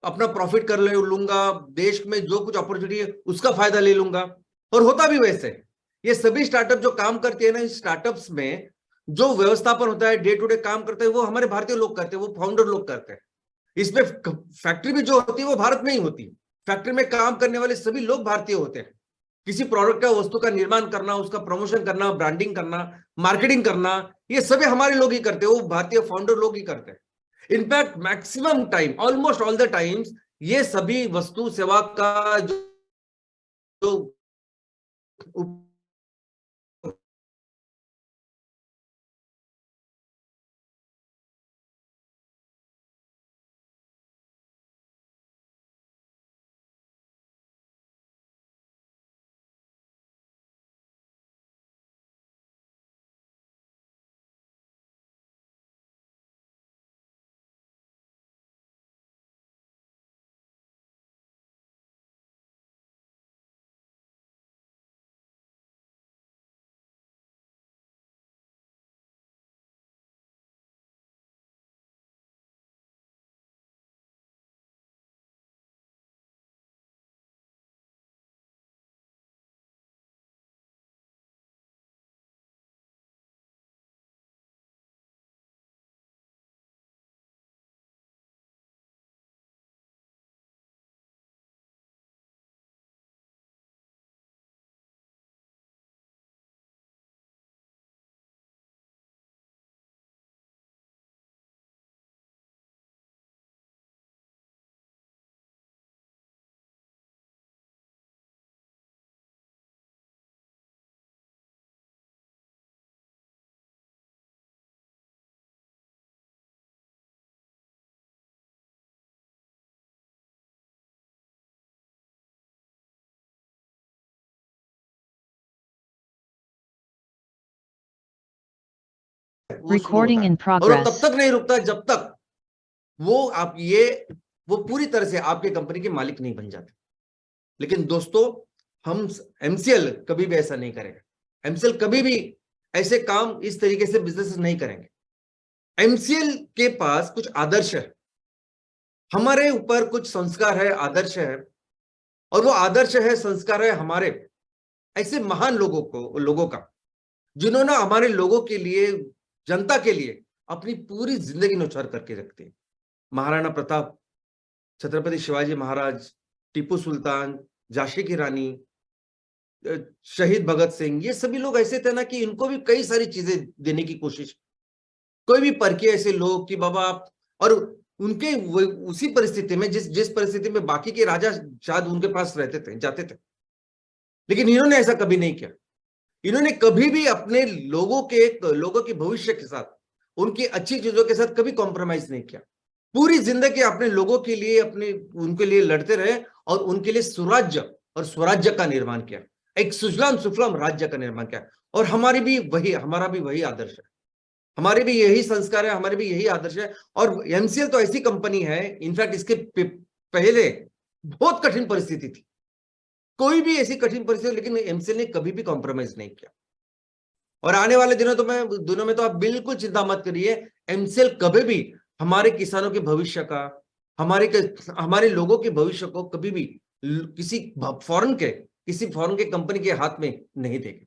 अपना प्रॉफिट कर ले लूंगा, देश में जो कुछ अपॉर्चुनिटी है उसका फायदा ले लूंगा। और होता भी वैसे। ये सभी स्टार्टअप जो काम करते हैं ना, इस स्टार्टअप्स में जो व्यवस्थापन होता है, डे टू डे काम करते हैं, वो हमारे भारतीय लोग करते हैं, वो फाउंडर लोग करते हैं। इसमें फैक्ट्री भी जो होती है वो भारत में ही होती है। फैक्ट्री में काम करने वाले सभी लोग भारतीय होते हैं। किसी प्रोडक्ट का, वस्तु का निर्माण करना, उसका प्रमोशन करना, ब्रांडिंग करना, मार्केटिंग करना, ये सभी हमारे लोग ही करते हैं, वो भारतीय फाउंडर लोग ही करते हैं। In fact maximum time, almost all the times, ये सभी वस्तु सेवा का जो शुरू होता Recording है। in और वो तब progress. तक नहीं रुकता जब तक वो आप ये वो पूरी तरह से आपके कंपनी के मालिक नहीं बन जाते। लेकिन दोस्तों, हम एमसीएल कभी भी ऐसा नहीं करेगा। एमसीएल कभी भी ऐसे काम, इस तरीके से बिजनेस नहीं करेंगे। एमसीएल के पास कुछ आदर्श है, हमारे ऊपर कुछ संस्कार है, आदर्श है। और वो आदर्श है, संस्कार है हमारे ऐसे महान लोगों का, जिन्होंने हमारे लोगों के लिए, जनता के लिए अपनी पूरी जिंदगी न्यौछावर करके रखते हैं। महाराणा प्रताप, छत्रपति शिवाजी महाराज, टीपू सुल्तान, झांसी की रानी, शहीद भगत सिंह, ये सभी लोग ऐसे थे ना कि इनको भी कई सारी चीजें देने की कोशिश। कोई भी परके ऐसे लोग कि बाबा आप, और उनके उसी परिस्थिति में, जिस जिस परिस्थिति में बाकी के राजा शायद उनके पास रहते थे, जाते थे, लेकिन इन्होंने ऐसा कभी नहीं किया। इन्होंने कभी भी अपने लोगों के भविष्य के साथ, उनकी अच्छी चीजों के साथ कभी कॉम्प्रोमाइज नहीं किया। पूरी जिंदगी अपने लोगों के लिए, अपने उनके लिए लड़ते रहे और उनके लिए सुराज्य और स्वराज्य का निर्माण किया, एक सुजलाम सुफलाम राज्य का निर्माण किया। और हमारा भी वही आदर्श है, हमारे भी यही संस्कार है, हमारे भी यही आदर्श है। और एमसीएल तो ऐसी कंपनी है, इनफैक्ट इसके पहले बहुत कठिन परिस्थिति थी, कोई भी ऐसी कठिन परिस्थिति, लेकिन एमसीएल ने कभी भी कॉम्प्रोमाइज नहीं किया। और आने वाले दिनों में तो आप बिल्कुल चिंता मत करिए, एमसीएल कभी भी हमारे किसानों के भविष्य का, हमारे लोगों के भविष्य को कभी भी किसी फॉरेन के कंपनी के हाथ में नहीं देंगे।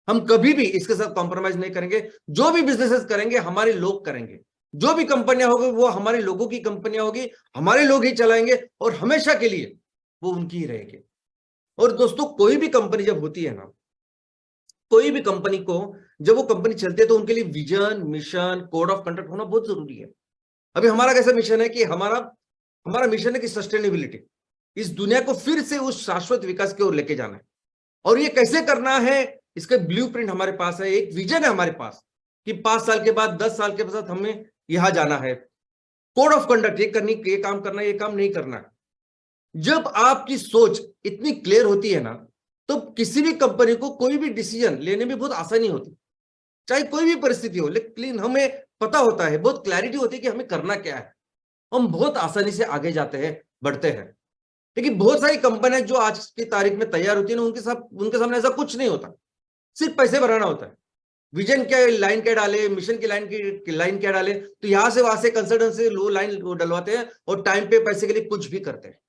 हम कभी भी इसके साथ कॉम्प्रोमाइज नहीं करेंगे। जो भी बिजनेसेस करेंगे हमारे लोग करेंगे, जो भी कंपनियां होगी वो हमारे लोगों की कंपनियां होगी, हमारे लोग ही चलाएंगे और हमेशा के लिए वो उनकी ही रहेगी। और दोस्तों, कोई भी कंपनी जब होती है ना, कोई भी कंपनी को जब वो कंपनी चलती है तो उनके लिए vision, mission, code of conduct होना बहुत जरूरी है। अभी हमारा कैसा मिशन है कि हमारा हमारा मिशन है कि सस्टेनेबिलिटी, इस दुनिया को फिर से उस शाश्वत विकास की ओर लेके जाना है। और ये कैसे करना है, इसका ब्लूप्रिंट हमारे पास है, एक विजन है हमारे पास कि 5 साल के बाद, 10 साल के बाद हमें यहां जाना है। कोड ऑफ कंडक्ट, ये काम करना है, ये काम नहीं करना है। जब आपकी सोच इतनी क्लियर होती है ना, तो किसी भी कंपनी को कोई भी डिसीजन लेने में बहुत आसानी होती, चाहे कोई भी परिस्थिति हो, लेकिन हमें पता होता है, बहुत क्लैरिटी होती है कि हमें करना क्या है। हम बहुत आसानी से आगे जाते हैं, बढ़ते हैं। लेकिन बहुत सारी कंपनियां जो आज की तारीख में तैयार होती है ना, उनके सामने ऐसा कुछ नहीं होता, सिर्फ पैसे बनाना होता है। विजन के लाइन क्या डाले, मिशन की लाइन क्या डाले, तो यहां से वहां से कंसल्टेंसी लो लाइन डलवाते हैं और टाइम पे पैसे के लिए कुछ भी करते हैं।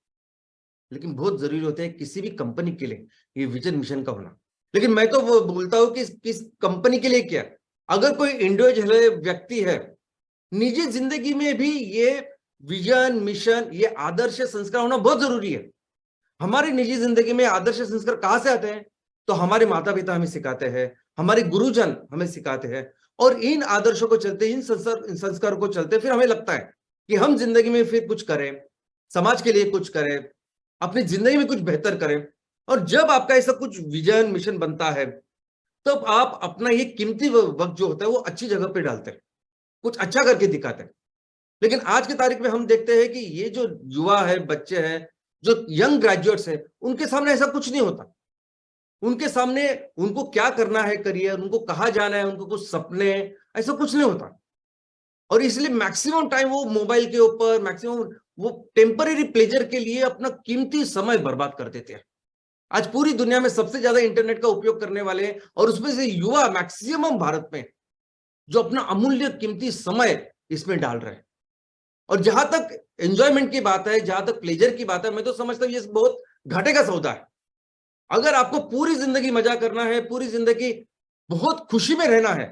लेकिन बहुत जरूरी होता है किसी भी कंपनी के लिए ये विजन मिशन का होना। लेकिन मैं तो वो बोलता हूं कि किस कंपनी के लिए क्या, अगर कोई इंडिविजुअल व्यक्ति है, निजी जिंदगी में भी ये विजन मिशन ये आदर्श संस्कार होना बहुत जरूरी है। हमारी निजी जिंदगी में आदर्श संस्कार कहां से आते हैं, तो हमारे माता पिता हमें सिखाते हैं, हमारे गुरुजन हमें सिखाते हैं, और इन आदर्शों को चलते, इन संस्कारों को चलते फिर हमें लगता है कि हम जिंदगी में फिर कुछ करें, समाज के लिए कुछ करें, अपनी जिंदगी में कुछ बेहतर करें। और जब आपका ऐसा कुछ विजन मिशन बनता है, तब आप अपना ये कीमती वक्त जो होता है वो अच्छी जगह पे डालते हैं, कुछ अच्छा करके दिखाते हैं। लेकिन आज की तारीख में हम देखते हैं कि ये जो युवा है, बच्चे हैं, जो यंग ग्रेजुएट्स हैं, उनके सामने ऐसा कुछ नहीं होता। उनके सामने उनको क्या करना है करियर, उनको कहाँ जाना है, उनको कुछ सपने, ऐसा कुछ नहीं होता। और इसलिए मैक्सिमम टाइम वो मोबाइल के ऊपर, मैक्सिमम वो टेम्पररी प्लेजर के लिए अपना कीमती समय बर्बाद कर देते हैं। आज पूरी दुनिया में सबसे ज्यादा इंटरनेट का उपयोग करने वाले हैं, और उसमें से युवा मैक्सिमम भारत में जो अपना अमूल्य कीमती समय इसमें डाल रहे हैं। और जहां तक एंजॉयमेंट की बात है, जहां तक प्लेजर की बात है, मैं तो समझता हूं ये बहुत घाटे का सौदा है। अगर आपको पूरी जिंदगी मजा करना है, पूरी जिंदगी बहुत खुशी में रहना है,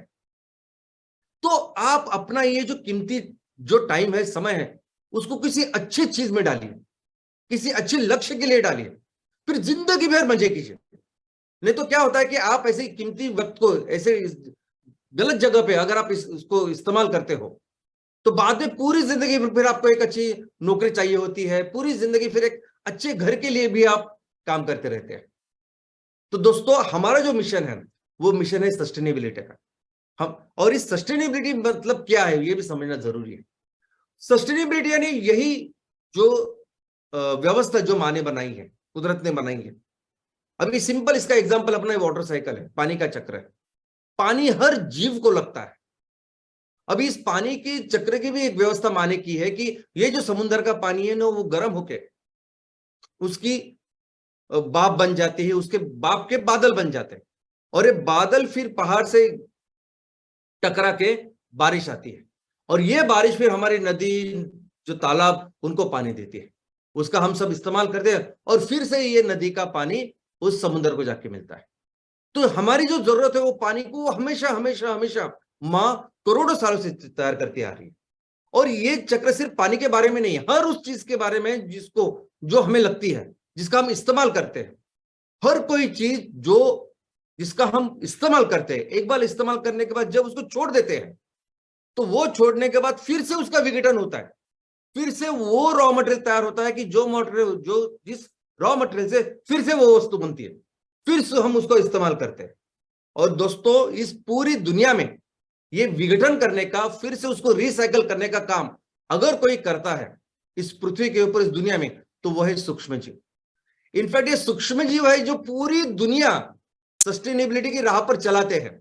तो आप अपना ये जो कीमती जो टाइम है, समय है, उसको किसी अच्छी चीज में डालिए, किसी अच्छे लक्ष्य के लिए डालिए, फिर जिंदगी भर मजे कीजिए। नहीं तो क्या होता है कि आप ऐसे कीमती वक्त को ऐसे गलत जगह पे अगर आप इसको इस्तेमाल करते हो, तो बाद में पूरी जिंदगी फिर आपको एक अच्छी नौकरी चाहिए होती है, पूरी जिंदगी फिर एक अच्छे घर के लिए भी आप काम करते रहते हैं। तो दोस्तों, हमारा जो मिशन है वो मिशन है सस्टेनेबिलिटी का। हम, और इस सस्टेनेबिलिटी मतलब क्या है ये भी समझना जरूरी है। सस्टेनेबिलिटी यानी यही जो व्यवस्था जो माँ ने बनाई है, कुदरत ने बनाई है। अभी सिंपल इसका एग्जांपल अपना वाटर साइकिल है, पानी का चक्र है। पानी हर जीव को लगता है। अभी इस पानी के चक्र की भी एक व्यवस्था माने की है कि ये जो समुद्र का पानी है ना, वो गर्म होके उसकी भाप बन जाती है, उसके भाप के बादल बन जाते हैं, और ये बादल फिर पहाड़ से टकरा के बारिश आती है, और ये बारिश फिर हमारी नदी, जो तालाब, उनको पानी देती है। उसका हम सब इस्तेमाल करते हैं, और फिर से ये नदी का पानी उस समुद्र को जाके मिलता है। तो हमारी जो जरूरत है वो पानी को हमेशा हमेशा हमेशा माँ करोड़ों सालों से तैयार करती आ रही है। और ये चक्र सिर्फ पानी के बारे में नहीं है, हर उस चीज के बारे में जिसको जो हमें लगती है, जिसका हम इस्तेमाल करते हैं। हर कोई चीज जो जिसका हम इस्तेमाल करते हैं, एक बार इस्तेमाल करने के बाद जब उसको छोड़ देते हैं, तो वो छोड़ने के बाद फिर से उसका विघटन होता है, फिर से वो रॉ मटेरियल तैयार होता है कि जो मटेरियल जो जिस रॉ मटेरियल से फिर से वो वस्तु बनती है, फिर से हम उसको इस्तेमाल करते हैं। और दोस्तों, इस पूरी दुनिया में ये विघटन करने का, फिर से उसको रिसाइकल करने का काम अगर कोई करता है इस पृथ्वी के ऊपर, इस दुनिया में, तो वह है सूक्ष्म जीव। इनफैक्ट ये सूक्ष्म जीव है जो पूरी दुनिया सस्टेनेबिलिटी की राह पर चलाते हैं।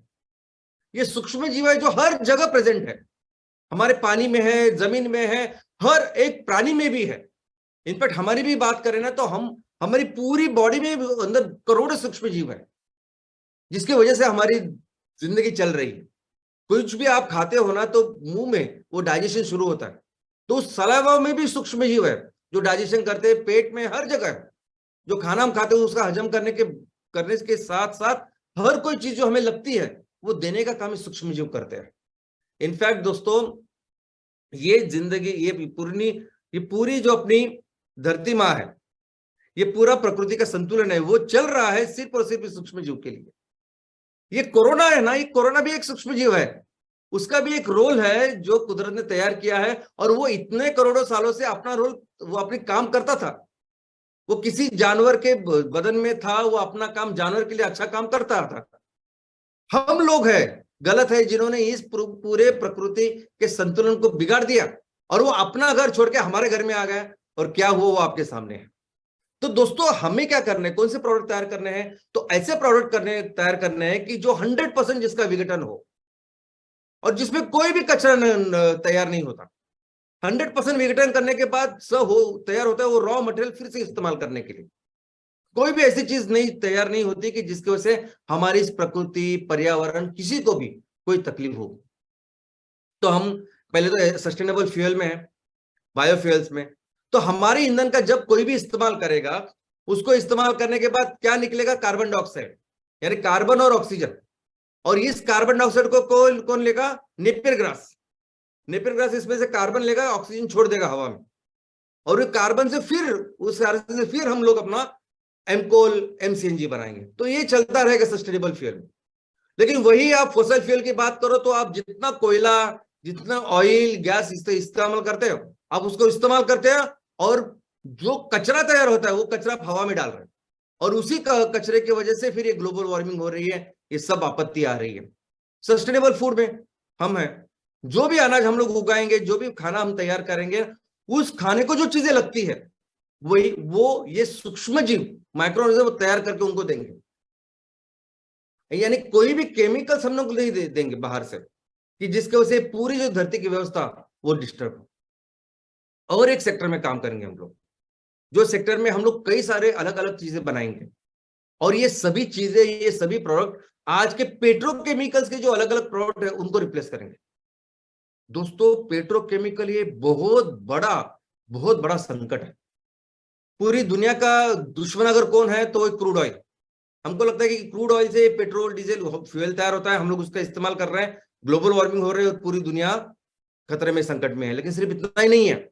ये सूक्ष्म जीव है जो हर जगह प्रेजेंट है, हमारे पानी में है, जमीन में है, हर एक प्राणी में भी है। इनफैक्ट हमारी भी बात करें ना, तो हम हमारी पूरी बॉडी में अंदर करोड़ों सूक्ष्म जीव है, जिसकी वजह से हमारी जिंदगी चल रही है। कुछ भी आप खाते हो ना, तो मुंह में वो डाइजेशन शुरू होता है, तो सलाइवा में भी सूक्ष्म जीव है जो डाइजेशन करते हैं, पेट में, हर जगह है। जो खाना हम खाते हैं उसका हजम करने के साथ साथ हर कोई चीज जो हमें लगती है वो देने का काम सूक्ष्म जीव करते हैं। इनफैक्ट दोस्तों, ये जिंदगी, ये पूरी जो अपनी धरती माँ है, ये पूरा प्रकृति का संतुलन है, वो चल रहा है सिर्फ और सिर्फ सूक्ष्म जीव के लिए। ये कोरोना है ना, ये कोरोना भी एक सूक्ष्म जीव है, उसका भी एक रोल है जो कुदरत ने तैयार किया है, और वो इतने करोड़ों सालों से अपना रोल, वो अपने काम करता था। वो किसी जानवर के बदन में था, वो अपना काम जानवर के लिए अच्छा काम करता था। हम लोग हैं गलत है जिन्होंने इस पूरे प्रकृति के संतुलन को बिगाड़ दिया, और वो अपना घर छोड़ के हमारे घर में आ गया, और क्या हुआ वो आपके सामने है। तो दोस्तों, हमें क्या करना है, कौन से प्रोडक्ट तैयार करने हैं, तो ऐसे प्रोडक्ट तैयार करने हैं कि जो 100% जिसका विघटन हो, और जिसमें कोई भी कचरा तैयार नहीं होता। 100% विघटन करने के बाद सब हो तैयार होता है वो रॉ मटेरियल फिर से इस्तेमाल करने के लिए। कोई भी ऐसी चीज नहीं तैयार नहीं होती कि जिसकी वजह से हमारी इस प्रकृति, पर्यावरण, किसी को भी कोई तकलीफ हो। तो हम पहले तो सस्टेनेबल फ्यूल में है, बायोफ्यूल्स में। तो हमारे ईंधन का जब कोई भी इस्तेमाल करेगा, उसको इस्तेमाल करने के बाद क्या निकलेगा? कार्बन डाइऑक्साइड, यानी कार्बन और ऑक्सीजन। और इस कार्बन डाइऑक्साइड को कौन लेगा? Napier grass. नेपियर ग्रास इसमें से कार्बन लेगा, ऑक्सीजन छोड़ देगा हवा में, और ये कार्बन से फिर उस कार्बन से फिर हम लोग अपना एमकोल, एमसीएनजी बनाएंगे। तो ये चलता रहेगा सस्टेनेबल फ्यूल में। लेकिन वही आप फॉसिल फ्यूल की बात करो तो आप जितना कोयला, जितना ऑयल, गैस इस्तेमाल करते हो, आप उसको इस्तेमाल करते हैं, और जो कचरा तैयार होता है वो कचरा आप हवा में डाल रहे हैं, और उसी कचरे की वजह से फिर ये ग्लोबल वार्मिंग हो रही है, ये सब आपत्ति आ रही है। सस्टेनेबल फूड में हम हैं, जो भी अनाज हम लोग उगाएंगे, जो भी खाना हम तैयार करेंगे, उस खाने को जो चीजें लगती है वही वो ये सूक्ष्म जीव, माइक्रोऑर्गेनिज्म तैयार करके उनको देंगे। यानी कोई भी केमिकल्स हम लोग नहीं देंगे बाहर से कि जिसके वजह से पूरी जो धरती की व्यवस्था वो डिस्टर्ब हो। और एक सेक्टर में काम करेंगे हम लोग, जो सेक्टर में हम लोग कई सारे अलग अलग चीजें बनाएंगे, और ये सभी चीजें, ये सभी प्रोडक्ट आज के पेट्रोकेमिकल्स के जो अलग अलग प्रोडक्ट है उनको रिप्लेस करेंगे। दोस्तों, पेट्रोकेमिकल ये बहुत बड़ा संकट है। पूरी दुनिया का दुश्मन अगर कौन है तो क्रूड ऑयल। हमको लगता है कि क्रूड ऑयल से पेट्रोल, डीजल, फ्यूल तैयार होता है, हम लोग उसका इस्तेमाल कर रहे हैं, ग्लोबल वार्मिंग हो रही है और पूरी दुनिया खतरे में, संकट में है। लेकिन सिर्फ इतना ही नहीं है,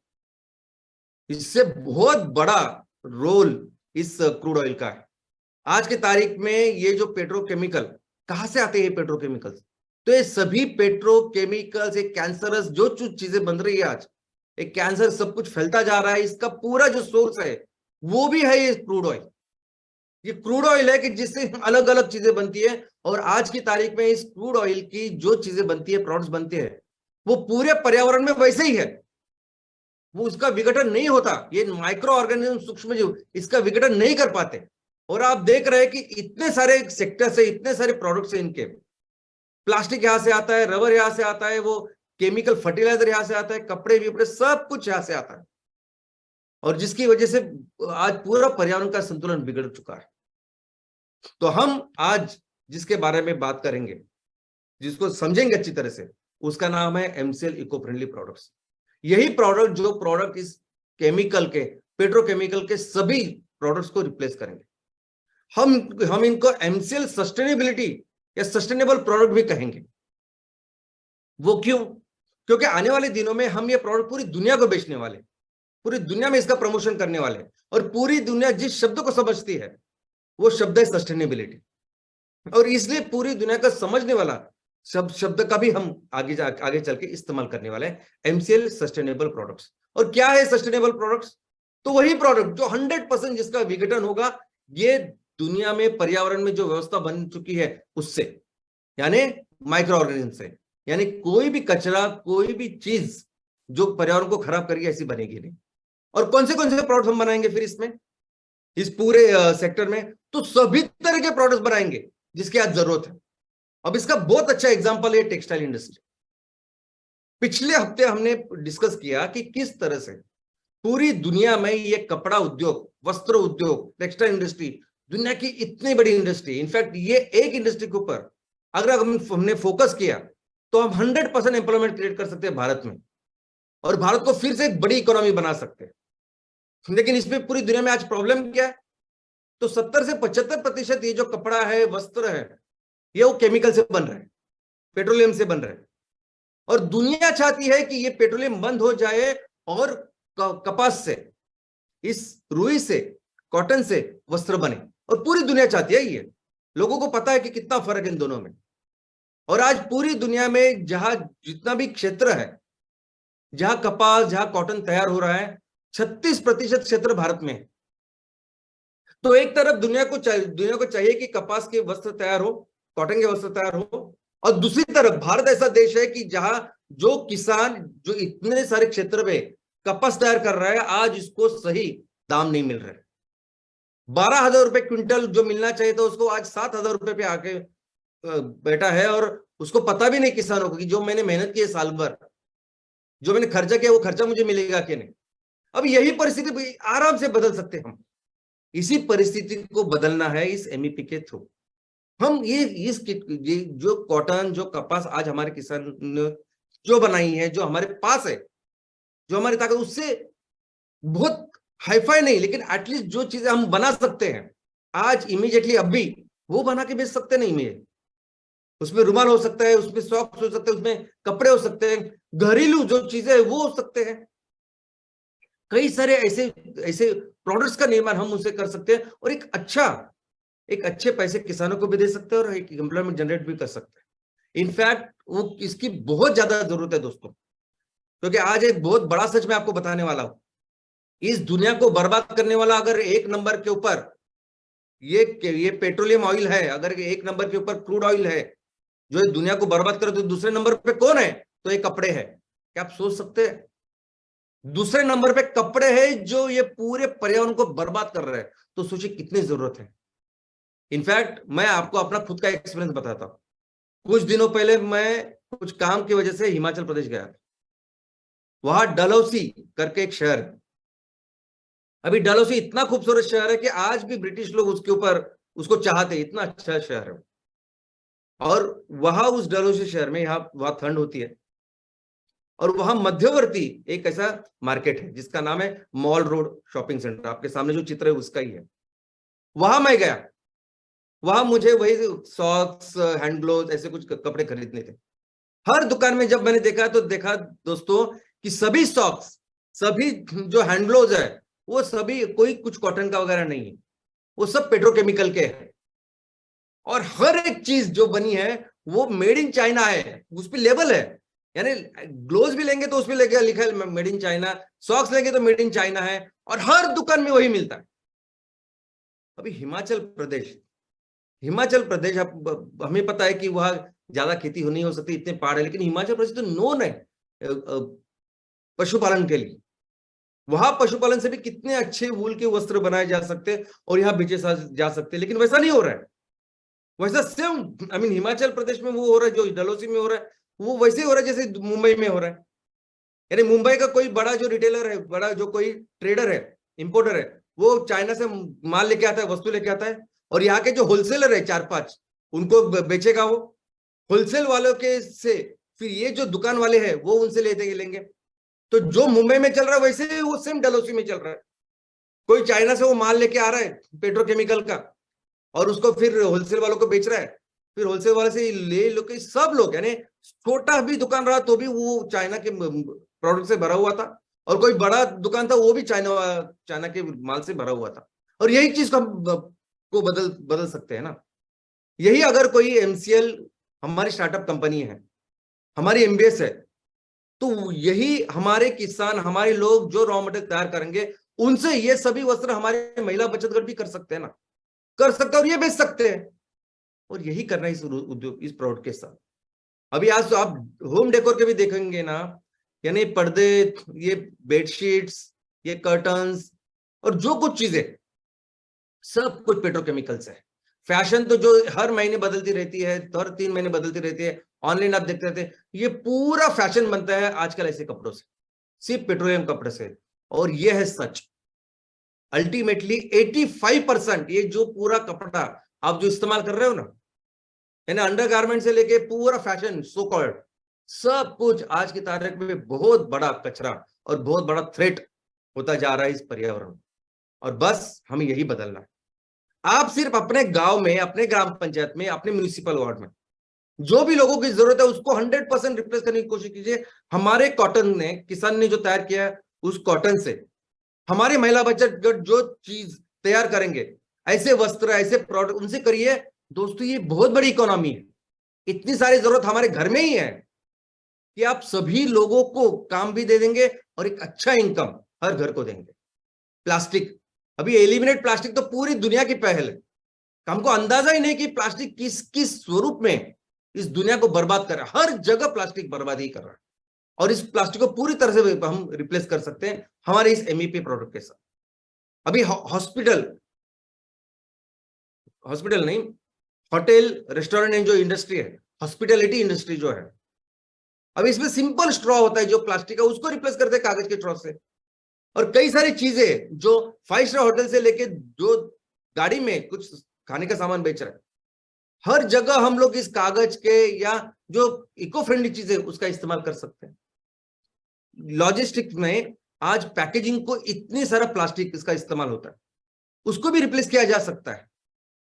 इससे बहुत बड़ा रोल इस क्रूड ऑयल का है। आज की तारीख में ये जो पेट्रोकेमिकल कहां से आते हैं? पेट्रोकेमिकल्स, तो ये सभी पेट्रोकेमिकल्स एक कैंसरस जो चीजें बन रही है आज, एक कैंसर सब कुछ फैलता जा रहा है, इसका पूरा जो सोर्स है वो भी है ये क्रूड ऑयल। ये क्रूड ऑयल है कि जिससे अलग अलग चीजें बनती है, और आज की तारीख में इस क्रूड ऑयल की जो चीजें बनती है, प्रोडक्ट्स बनते हैं, वो पूरे पर्यावरण में वैसे ही है, वो उसका विघटन नहीं होता। ये माइक्रो ऑर्गेनिज्म, सूक्ष्म जीव इसका विघटन नहीं कर पाते। और आप देख रहे हैं कि इतने सारे सेक्टर से, इतने सारे प्रोडक्ट्स हैं इनके, प्लास्टिक यहां से आता है, रबर यहां से आता है, वो केमिकल फर्टिलाइजर यहां से आता है, कपड़े विपड़े सब कुछ यहां से आता है, और जिसकी वजह से आज पूरा पर्यावरण का संतुलन बिगड़ चुका है। तो हम आज जिसके बारे में बात करेंगे, जिसको समझेंगे अच्छी तरह से, उसका नाम है एमसीएल इको फ्रेंडली प्रोडक्ट्स। यही प्रोडक्ट, जो प्रोडक्ट इस केमिकल के, पेट्रोकेमिकल के सभी प्रोडक्ट्स को रिप्लेस करेंगे। हम इनको एमसीएल सस्टेनेबिलिटी या सस्टेनेबल प्रोडक्ट भी कहेंगे। वो क्यों? क्योंकि आने वाले दिनों में हम ये प्रोडक्ट पूरी दुनिया को बेचने वाले, पूरी दुनिया में इसका प्रमोशन करने वाले, और पूरी दुनिया जिस शब्द को समझती है वो शब्द है सस्टेनेबिलिटी, और इसलिए पूरी दुनिया का समझने वाला शब्द का भी हम आगे चल के इस्तेमाल करने वाले हैं, एमसीएल सस्टेनेबल प्रोडक्ट्स। और क्या है सस्टेनेबल प्रोडक्ट्स? तो वही प्रोडक्ट जो 100% जिसका विघटन होगा ये दुनिया में, पर्यावरण में जो व्यवस्था बन चुकी है उससे, यानी माइक्रो ऑर्गेनिज्म से। यानी कोई भी कचरा, कोई भी चीज जो पर्यावरण को खराब करेगी ऐसी बनेगी नहीं। और कौन से प्रोडक्ट हम बनाएंगे फिर इसमें, इस पूरे सेक्टर में? तो सभी तरह के प्रोडक्ट्स बनाएंगे जिसकी आज जरूरत है। अब इसका बहुत अच्छा एग्जांपल है टेक्सटाइल इंडस्ट्री। पिछले हफ्ते हमने डिस्कस किया कि किस तरह से पूरी दुनिया में ये कपड़ा उद्योग, वस्त्र उद्योग, टेक्सटाइल इंडस्ट्री दुनिया की इतनी बड़ी इंडस्ट्री, इनफैक्ट ये एक इंडस्ट्री के ऊपर अगर हमने फोकस किया तो हम 100% एम्प्लॉयमेंट क्रिएट कर सकते हैं भारत में, और भारत को फिर से एक बड़ी इकोनॉमी बना सकते हैं। लेकिन इसमें पूरी दुनिया में आज प्रॉब्लम क्या है? तो 70 से 75% ये जो कपड़ा है, वस्त्र है, ये वो केमिकल से बन रहे हैं, पेट्रोलियम से बन रहे हैं। और दुनिया चाहती है कि ये पेट्रोलियम बंद हो जाए और कपास से, इस रुई से, कॉटन से वस्त्र बने, और पूरी दुनिया चाहती है ये। लोगों को पता है कि कितना फर्क है इन दोनों में। और आज पूरी दुनिया में जहां जितना भी क्षेत्र है, जहां कपास, जहां कॉटन तैयार हो रहा है, 36% क्षेत्र भारत में है। तो एक तरफ दुनिया को चाहिए कि कपास के वस्त्र तैयार हो, कॉटन के वस्त्र तैयार हो, और दूसरी तरफ भारत ऐसा देश है कि जहां जो किसान जो इतने सारे क्षेत्र में कपास तैयार कर रहा है, आज इसको सही दाम नहीं मिल रहा है। 12,000 रुपए क्विंटल जो मिलना चाहिए था उसको आज 7,000 रुपए पे आके बैठा है, और उसको पता भी नहीं किसानों को कि जो मैंने मेहनत की है साल भर, जो मैंने खर्चा किया वो खर्चा मुझे मिलेगा कि नहीं। अब यही परिस्थिति आराम से बदल सकते हैं हम। इसी परिस्थिति को बदलना है इस एमईपी के थ्रू। हम ये जो कॉटन, जो कपास आज हमारे किसान ने जो बनाई है, जो हमारे पास है, जो हमारी ताकत, उससे बहुत हाईफाई नहीं, लेकिन एटलीस्ट जो चीजें हम बना सकते हैं आज इमीडिएटली, अब भी वो बना के बेच सकते नहीं में। उसमें रुमाल हो सकता है, उसमें सॉक्स हो सकते हैं, उसमें कपड़े हो सकते हैं, घरेलू जो चीजें वो हो सकते हैं, कई सारे ऐसे ऐसे प्रोडक्ट्स का निर्माण हम उनसे कर सकते हैं और एक अच्छे पैसे किसानों को भी दे सकते हैं और एक एम्प्लॉयमेंट जनरेट भी कर सकते हैं। इनफैक्ट वो इसकी बहुत ज्यादा जरूरत है दोस्तों, क्योंकि आज एक बहुत बड़ा सच मैं आपको बताने वाला हूं। इस दुनिया को बर्बाद करने वाला अगर एक नंबर के ऊपर ये पेट्रोलियम ऑयल है, अगर एक नंबर के ऊपर क्रूड ऑयल है जो इस दुनिया को बर्बाद करे, तो दूसरे नंबर पे कौन है? तो ये कपड़े है। क्या आप सोच सकते हैं? दूसरे नंबर पे कपड़े हैं जो ये पूरे पर्यावरण को बर्बाद कर रहे हैं। तो सोचिए कितनी जरूरत है। इनफैक्ट मैं आपको अपना खुद का एक्सपीरियंस बताता हूं। कुछ दिनों पहले मैं कुछ काम की वजह से हिमाचल प्रदेश गया था। वहां डलहौसी करके एक शहर है। अभी डलहौसी इतना खूबसूरत शहर है कि आज भी ब्रिटिश लोग उसके ऊपर उसको चाहते, इतना अच्छा शहर है। और वहां उस डलहौसी शहर में वहां ठंड होती है, और वहां मध्यवर्ती एक ऐसा मार्केट है जिसका नाम है मॉल रोड शॉपिंग सेंटर। आपके सामने जो चित्र है उसका ही है। वहां मैं गया, वहां मुझे वही सॉक्स, हैंड ग्लोव, ऐसे कुछ कपड़े खरीदने थे। हर दुकान में जब मैंने देखा दोस्तों कि सभी सॉक्स, सभी जो हैंड ग्लोव है, वो सभी कोई कुछ कॉटन का वगैरह नहीं है, वो सब पेट्रोकेमिकल के हैं। और हर एक चीज जो बनी है वो मेड इन चाइना है, उस पर लेबल है। यानी ग्लोव्स भी लेंगे तो उस पर लिखा है मेड इन चाइना, सॉक्स लेंगे तो मेड इन चाइना है, और हर दुकान में वही मिलता है। अभी हिमाचल प्रदेश हमें पता है कि वहां ज्यादा खेती नहीं हो सकती, इतने पहाड़ है, लेकिन हिमाचल प्रदेश तो नोन है पशुपालन के लिए। वहां पशुपालन से भी कितने अच्छे वूल के वस्त्र बनाए जा सकते हैं और यहाँ बेचे जा सकते हैं, लेकिन वैसा नहीं हो रहा है। वैसा सेम हिमाचल प्रदेश में वो हो रहा है जो डलहौसी में हो रहा है, वो वैसे हो रहा है जैसे मुंबई में हो रहा है। यानी मुंबई का कोई बड़ा जो रिटेलर है, बड़ा जो कोई ट्रेडर है, इंपोर्टर है, वो चाइना से माल लेके आता है, वस्तु लेके आता है, और यहाँ के जो होलसेलर है 4-5 उनको बेचेगा वो होलसेल वालों के से। फिर ये जो दुकान वाले हैं वो उनसे लेंगे। तो जो मुंबई में चल रहा है वैसे वो सेम डलहौसी में चल रहा है। कोई चाइना से वो माल लेके आ रहा है पेट्रोकेमिकल का, और उसको फिर होलसेल वालों को बेच रहा है। फिर होलसेल वाले से ले लो के सब लोग, यानी छोटा भी दुकान रहा तो भी वो चाइना के प्रोडक्ट से भरा हुआ था, और कोई बड़ा दुकान था वो भी चाइना के माल से भरा हुआ था। और यही चीज को बदल सकते हैं ना। यही अगर कोई एमसीएल हमारी स्टार्टअप कंपनी है, हमारी एमबीएस है, तो यही हमारे किसान, हमारे लोग जो रॉ मटेरियल तैयार करेंगे, उनसे ये सभी वस्त्र हमारे महिला बचत गट भी कर सकते हैं ना, कर सकते हैं और ये बेच सकते हैं। और यही करना है इस उद्योग, इस प्रोडक्ट के साथ। अभी आज तो आप होम डेकोर के भी देखेंगे ना, यानी पर्दे, ये बेडशीट्स, ये कर्टन्स, और जो कुछ चीजें, सब कुछ पेट्रोकेमिकल्स है। फैशन तो जो हर महीने बदलती रहती है, हर 3 महीने बदलती रहती है, ऑनलाइन आप देखते रहते हैं, ये पूरा फैशन बनता है आजकल ऐसे कपड़ों से, सिर्फ पेट्रोलियम कपड़े से। और ये है सच। अल्टीमेटली 85% ये जो पूरा कपड़ा आप जो इस्तेमाल कर रहे हो ना, यानी अंडरगारमेंट से लेके पूरा फैशन सो कॉल्ड, सब कुछ आज की तारीख में बहुत बड़ा कचरा और बहुत बड़ा थ्रेट होता जा रहा है इस पर्यावरण। और बस हमें यही बदलना है। आप सिर्फ अपने गांव में, अपने ग्राम पंचायत में, अपने म्यूनिसिपल वार्ड में जो भी लोगों की जरूरत है उसको 100% रिप्लेस करने की कोशिश कीजिए। हमारे कॉटन ने, किसान ने जो तैयार किया है, उस कॉटन से हमारे महिला बचत गट जो चीज तैयार करेंगे, ऐसे वस्त्र, ऐसे प्रोडक्ट, उनसे करिए दोस्तों। ये बहुत बड़ी इकोनॉमी है। इतनी सारी जरूरत हमारे घर में ही है कि आप सभी लोगों को काम भी दे देंगे और एक अच्छा इनकम हर घर को देंगे। प्लास्टिक, अभी एलिमिनेट प्लास्टिक तो पूरी दुनिया की पहल है। हमको अंदाजा ही नहीं कि प्लास्टिक किस किस स्वरूप में इस दुनिया को बर्बाद कर रहा है। हर जगह प्लास्टिक बर्बाद ही कर रहा है, और इस प्लास्टिक को पूरी तरह से हम रिप्लेस कर सकते हैं हमारे इस एमईपी प्रोडक्ट के साथ। अभी हॉस्पिटल नहीं, होटल, रेस्टोरेंट जो इंडस्ट्री है, हॉस्पिटैलिटी इंडस्ट्री जो है, अब इसमें सिंपल स्ट्रॉ होता है जो प्लास्टिक है, उसको रिप्लेस करते हैं कागज के स्ट्रॉ से। और कई सारी चीजें जो 5 स्टार होटल से लेके जो गाड़ी में कुछ खाने का सामान बेच रहे हैं, हर जगह हम लोग इस कागज के या जो इको फ्रेंडली चीजें उसका इस्तेमाल कर सकते हैं। लॉजिस्टिक्स में आज पैकेजिंग को इतनी सारा प्लास्टिक इसका इस्तेमाल होता है, उसको भी रिप्लेस किया जा सकता है।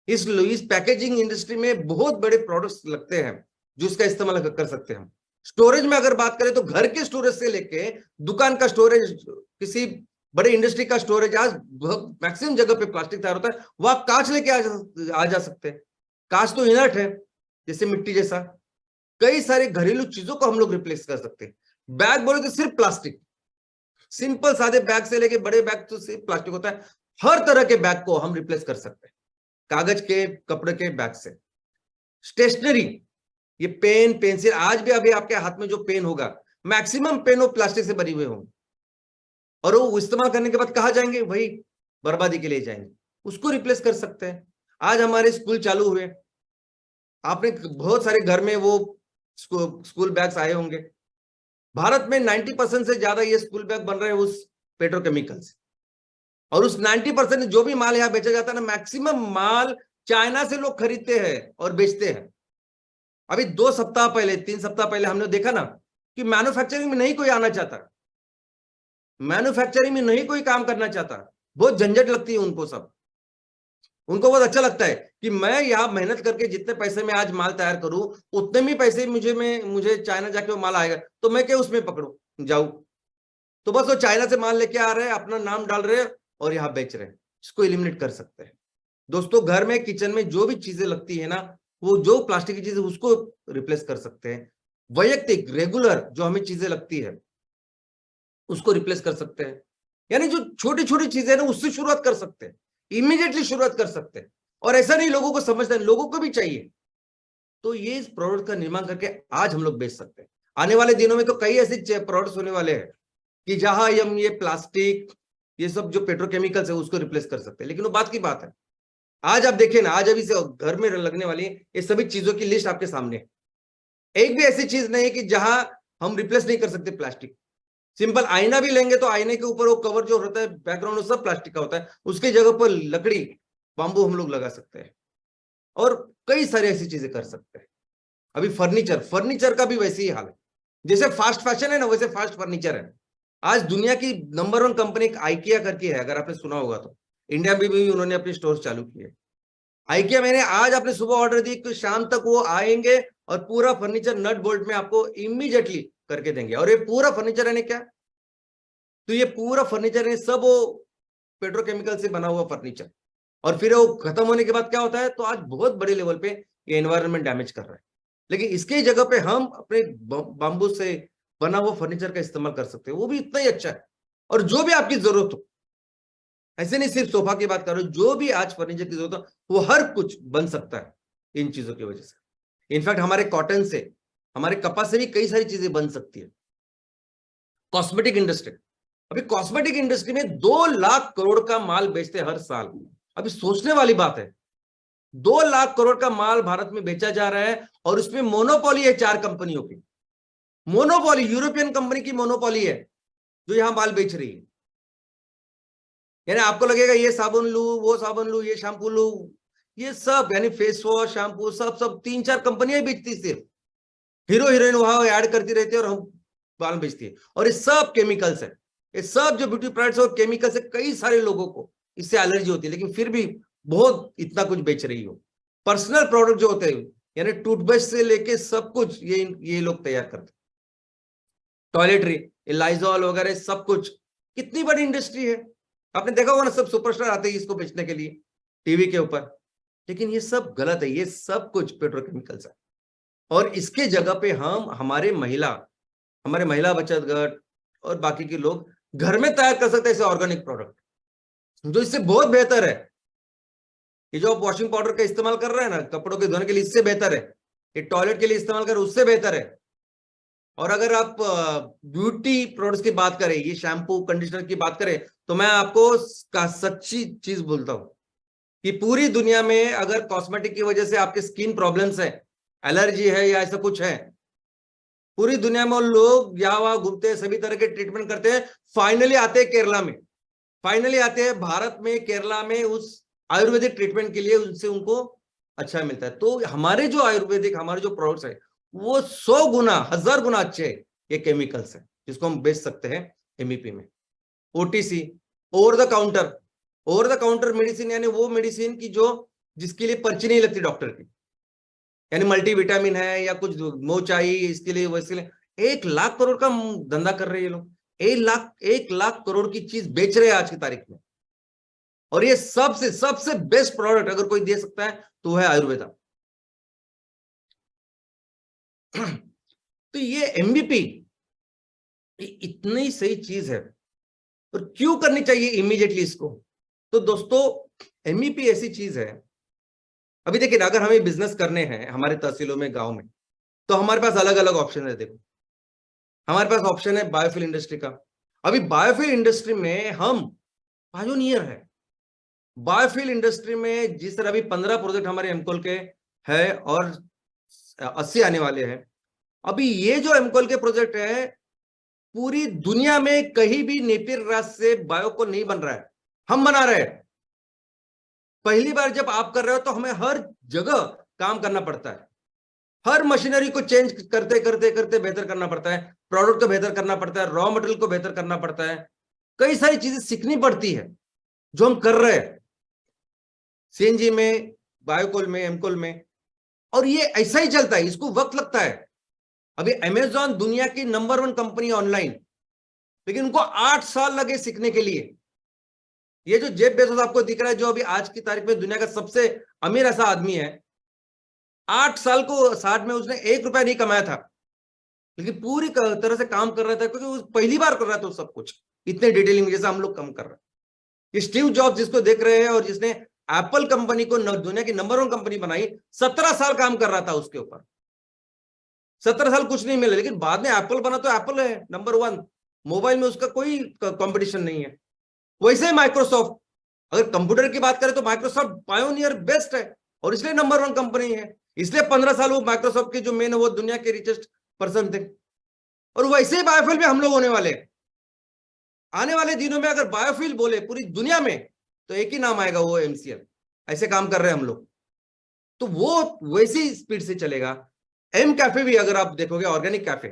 इस पैकेजिंग इंडस्ट्री में बहुत बड़े प्रोडक्ट्स लगते हैं जो इसका इस्तेमाल कर सकते हैं हम। स्टोरेज में अगर बात करें तो घर के स्टोरेज से लेके दुकान का स्टोरेज, किसी बड़े इंडस्ट्री का स्टोरेज, आज मैक्सिमम जगह पे प्लास्टिक तैयार होता है, वह कांच लेके आ जा सकते हैं। कांच तो इनर्ट है, जैसे मिट्टी जैसा। कई सारे घरेलू चीजों को हम लोग रिप्लेस कर सकते हैं। बैग बोले तो सिर्फ प्लास्टिक, सिंपल सादे बैग से लेके बड़े बैग तो सिर्फ प्लास्टिक होता है। हर तरह के बैग को हम रिप्लेस कर सकते हैं कागज के, कपड़े के बैग से। स्टेशनरी, ये पेन, पेंसिल, आज भी अभी आपके हाथ में जो पेन होगा, मैक्सिमम पेन वो प्लास्टिक से बनी हुए होंगे, और वो इस्तेमाल करने के बाद कहाँ जाएंगे? वही बर्बादी के लिए जाएंगे। उसको रिप्लेस कर सकते हैं। आज हमारे स्कूल चालू हुए, आपने बहुत सारे घर में वो स्कूल बैग्स आए होंगे। भारत में 90% से ज्यादा ये स्कूल बैग बन रहे हैं उस पेट्रोकेमिकल से, और उस 90% जो भी माल यहाँ बेचा जाता है ना, मैक्सिमम माल चाइना से लोग खरीदते हैं और बेचते हैं। अभी 2 सप्ताह पहले, 3 सप्ताह पहले हमने देखा ना कि मैन्युफैक्चरिंग में नहीं कोई आना चाहता, मैन्युफैक्चरिंग में नहीं कोई काम करना चाहता, बहुत झंझट लगती है उनको। सब उनको बहुत अच्छा लगता है कि मैं यहाँ मेहनत करके जितने पैसे में आज माल तैयार करूं, उतने ही पैसे मुझे चाइना जाके वो माल आएगा, तो मैं क्या उसमें पकड़ू जाऊं? तो बस वो चाइना से माल लेके आ रहे हैं, अपना नाम डाल रहे हैं और यहाँ बेच रहे हैं। इसको एलिमिनेट कर सकते हैं दोस्तों। घर में, किचन में जो भी चीजें लगती है ना, वो जो प्लास्टिक की चीजें, उसको रिप्लेस कर सकते हैं। वैयक्तिक रेगुलर जो हमें चीजें लगती है उसको रिप्लेस कर सकते हैं। यानी जो छोटी छोटी चीजें है ना, उससे शुरुआत कर सकते हैं, इमीडिएटली शुरुआत कर सकते हैं। और ऐसा नहीं लोगों को समझता है, लोगों को भी चाहिए। तो ये इस प्रोडक्ट का निर्माण करके आज हम लोग बेच सकते हैं। आने वाले दिनों में तो कई ऐसे प्रोडक्ट्स होने वाले हैं कि जहां हम ये प्लास्टिक, ये सब जो पेट्रोकेमिकल्स है उसको रिप्लेस कर सकते हैं। लेकिन वो बात की बात है, आज आप देखें ना, आज अभी से घर में लगने वाली ये सभी चीजों की लिस्ट आपके सामने है। एक भी ऐसी चीज नहीं है कि जहां हम रिप्लेस नहीं कर सकते प्लास्टिक। सिंपल आईना भी लेंगे तो आईने के ऊपर वो कवर जो होता है, बैकग्राउंड, वो सब प्लास्टिक का होता है। उसकी जगह पर लकड़ी, बाम्बू हम लोग लगा सकते हैं, और कई सारी ऐसी चीजें कर सकते हैं। अभी फर्नीचर का भी वैसे ही हाल है। जैसे फास्ट फैशन है ना, वैसे फास्ट फर्नीचर है। आज दुनिया की नंबर 1 कंपनी आइकिया करके है, अगर आपने सुना होगा तो। इंडिया में भी उन्होंने अपने स्टोर चालू किए। आइकिया, मैंने आज आपने सुबह ऑर्डर दी तो शाम तक वो आएंगे और पूरा फर्नीचर नट बोल्ट में आपको इमीडिएटली करके देंगे। और ये पूरा फर्नीचर है क्या? तो ये पूरा फर्नीचर है सब वो पेट्रोकेमिकल से बना हुआ फर्नीचर। और फिर वो खत्म होने के बाद क्या होता है? तो आज बहुत बड़े लेवल पे ये एनवायरनमेंट डैमेज कर रहा है। लेकिन इसके जगह पे हम अपने बाम्बू से बना हुआ फर्नीचर का इस्तेमाल कर सकते हैं, वो भी इतना ही अच्छा है। और जो भी आपकी जरूरत हो, ऐसे नहीं सिर्फ सोफा की बात कर रहे हो, जो भी आज फर्नीचर की जरूरत हो, वो हर कुछ बन सकता है इन चीजों की वजह से। इनफैक्ट हमारे कॉटन से, हमारे कपास से भी कई सारी चीजें बन सकती है। कॉस्मेटिक इंडस्ट्री, अभी कॉस्मेटिक इंडस्ट्री में 2 लाख करोड़ का माल बेचते हैं हर साल। अभी सोचने वाली बात है, 2 लाख करोड़ का माल भारत में बेचा जा रहा है, और उसमें मोनोपोली है 4 कंपनियों की। मोनोपोली, यूरोपियन कंपनी की मोनोपोली है जो यहां माल बेच रही है। यानी आपको लगेगा ये साबुन लू, वो साबुन लू, ये शैम्पू लू, ये सब, यानी फेस वॉश, शैम्पू, सब 3-4 कंपनियां बेचती, सिर्फ हीरो हीरोइन वहां ऐड करती रहती है और हम बाल बेचती है। और ये सब केमिकल्स है, ये सब जो ब्यूटी प्रोडक्ट्स और केमिकल्स है, कई सारे लोगों को इससे एलर्जी होती है, लेकिन फिर भी बहुत इतना कुछ बेच रही हो। पर्सनल प्रोडक्ट जो होते हैं, यानी टूथब्रश से लेके सब कुछ ये लोग तैयार करते हैं। टॉयलेटरी, लाइजॉल वगैरह सब कुछ, कितनी बड़ी इंडस्ट्री है। आपने देखा होगा ना, सब सुपरस्टार आते हैं इसको बेचने के लिए टीवी के ऊपर। लेकिन ये सब गलत है, ये सब कुछ पेट्रोकेमिकल्स है। और इसके जगह पे हम हमारे महिला बचत गट और बाकी के लोग घर में तैयार कर सकते हैं ऐसे ऑर्गेनिक प्रोडक्ट, जो इससे बहुत बेहतर है। ये जो आप वॉशिंग पाउडर का इस्तेमाल कर रहे हैं ना कपड़ों के धोने के लिए, इससे बेहतर है। ये टॉयलेट के लिए इस्तेमाल कर, उससे बेहतर है। और अगर आप ब्यूटी प्रोडक्ट्स की बात करें, ये शैम्पू कंडीशनर की बात करें, तो मैं आपको सच्ची चीज बोलता हूं कि पूरी दुनिया में अगर कॉस्मेटिक की वजह से आपके स्किन प्रॉब्लम्स है, एलर्जी है या ऐसा कुछ है, पूरी दुनिया में लोग यहाँ वहां घूमते हैं, सभी तरह के ट्रीटमेंट करते हैं, फाइनली आते हैं केरला में, फाइनली आते हैं भारत में, केरला में, उस आयुर्वेदिक ट्रीटमेंट के लिए, उनसे उनको अच्छा मिलता है। तो हमारे जो आयुर्वेदिक, हमारे जो प्रोडक्ट्स है वो 100 गुना 1000 गुना अच्छे ये केमिकल्स है, जिसको हम बेच सकते हैं एमईपी में। OTC, over the counter, over the counter medicine, यानी वो मेडिसिन की जो जिसके लिए पर्ची नहीं लगती डॉक्टर की, यानी मल्टीविटामिन है या कुछ मोचाई, इसके लिए वैसे लिए 1 लाख करोड़ का धंधा कर रहे हैं ये लोग। 1 लाख करोड़ की चीज बेच रहे हैं आज की तारीख में। और ये सबसे सबसे बेस्ट प्रोडक्ट अगर कोई दे सकता है तो है आयुर्वेदा। तो ये एमबीपी इतनी सही चीज है, और क्यों करनी चाहिए इमीडिएटली इसको? तो दोस्तों एमईपी ऐसी चीज है, अभी देखिए अगर हमें बिजनेस करने हैं हमारे तहसीलों में, गांव में, तो हमारे पास अलग अलग ऑप्शन है। देखो हमारे पास ऑप्शन है बायोफ्यूल इंडस्ट्री का। अभी बायोफ्यूल इंडस्ट्री में हम पायोनियर है। बायोफ्यूल इंडस्ट्री में जिस तरह अभी 15 प्रोजेक्ट हमारे एमकोल के है और 80 आने वाले हैं। अभी ये जो एमकोल के प्रोजेक्ट है, पूरी दुनिया में कहीं भी नेपियर ग्रास से बायो को नहीं बन रहा है, हम बना रहे हैं। पहली बार जब आप कर रहे हो तो हमें हर जगह काम करना पड़ता है, हर मशीनरी को चेंज करते करते करते बेहतर करना पड़ता है, प्रोडक्ट को बेहतर करना पड़ता है, रॉ मटेरियल को बेहतर करना पड़ता है, कई सारी चीजें सीखनी पड़ती है जो हम कर रहे हैं सीएनजी में, बायोकोल में, एमकोल में। और ये ऐसा ही चलता है, इसको वक्त लगता है। अभी अमेजॉन दुनिया की नंबर 1 कंपनी ऑनलाइन, लेकिन उनको 8 साल लगे सीखने के लिए। ये जो जेफ बेजोस आपको दिख रहा है, जो अभी आज की तारीख में दुनिया का सबसे अमीर ऐसा आदमी है, 8 साल को 60 में उसने 1 रुपया नहीं कमाया था, लेकिन पूरी तरह से काम कर रहा था, क्योंकि वो पहली बार कर रहा था सब कुछ इतने डिटेलिंग जैसे हम लोग कम कर रहे हैं। ये स्टीव जॉब्स जिसको देख रहे हैं और जिसने एप्पल कंपनी को दुनिया की नंबर 1 कंपनी बनाई, 17 साल काम कर रहा था उसके ऊपर। 17 साल कुछ नहीं मिले, लेकिन बाद में एप्पल बना तो एप्पल है नंबर 1, मोबाइल में उसका कोई कंपटीशन नहीं है। वैसे ही माइक्रोसॉफ्ट, अगर कंप्यूटर की बात करें तो माइक्रोसॉफ्ट पायोनियर बेस्ट है और इसलिए नंबर 1 कंपनी है। इसलिए 15 साल वो माइक्रोसॉफ्ट के जो मेन है वो दुनिया के रिचेस्ट पर्सन थे। और वैसे ही बायोफ्यूल में हम लोग होने वाले हैं। आने वाले दिनों में अगर बायोफ्यूल बोले पूरी दुनिया में तो एक ही नाम आएगा, वो एमसीएल। ऐसे काम कर रहे हैं हम लोग, तो वो वैसी स्पीड से चलेगा। एम कैफे भी अगर आप देखोगे, ऑर्गेनिक कैफे,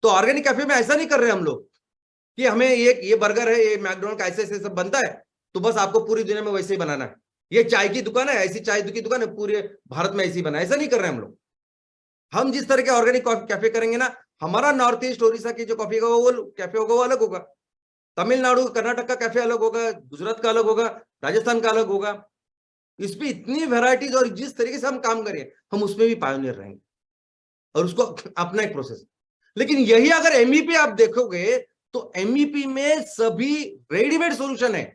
तो ऑर्गेनिक कैफे में ऐसा नहीं कर रहे हम लोग कि हमें ये बर्गर है, ये मैकडोनल्ड का ऐसे सब बनता है तो बस आपको पूरी दुनिया में वैसे ही बनाना है। ये चाय की दुकान है, ऐसी चाय की दुकान है, पूरे भारत में ऐसी बना, ऐसा नहीं कर रहे हम लोग। हम जिस तरह के ऑर्गेनिक कैफे करेंगे ना, हमारा नॉर्थ ईस्ट ओडिशा की जो कॉफी का वो कैफे होगा वो अलग होगा, तमिलनाडु कर्नाटक का कैफे अलग होगा, गुजरात का अलग होगा, राजस्थान का अलग होगा। इसमें इतनी वेराइटीज, और जिस तरीके से हम काम करें हम उसमें भी पायोनियर रहेंगे और उसको अपना एक प्रोसेस। लेकिन यही अगर एमईपी आप देखोगे तो एमईपी में सभी रेडीमेड सॉल्यूशन है।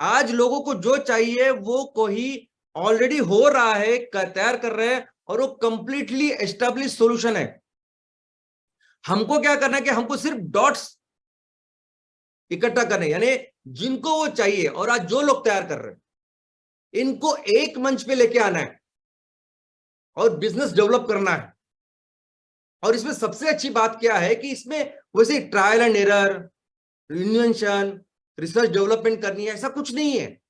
आज लोगों को जो चाहिए वो कोई ऑलरेडी हो रहा है, तैयार कर रहे हैं, और वो कंप्लीटली एस्टेब्लिश सॉल्यूशन है। हमको क्या करना है कि हमको सिर्फ डॉट्स इकट्ठा करने, यानी जिनको वो चाहिए, और आज जो लोग तैयार कर रहे हैं इनको एक मंच पे लेके आना है और बिजनेस डेवलप करना है। और इसमें सबसे अच्छी बात क्या है कि इसमें वैसे trial and error, invention, research development करनी है, ऐसा कुछ नहीं है।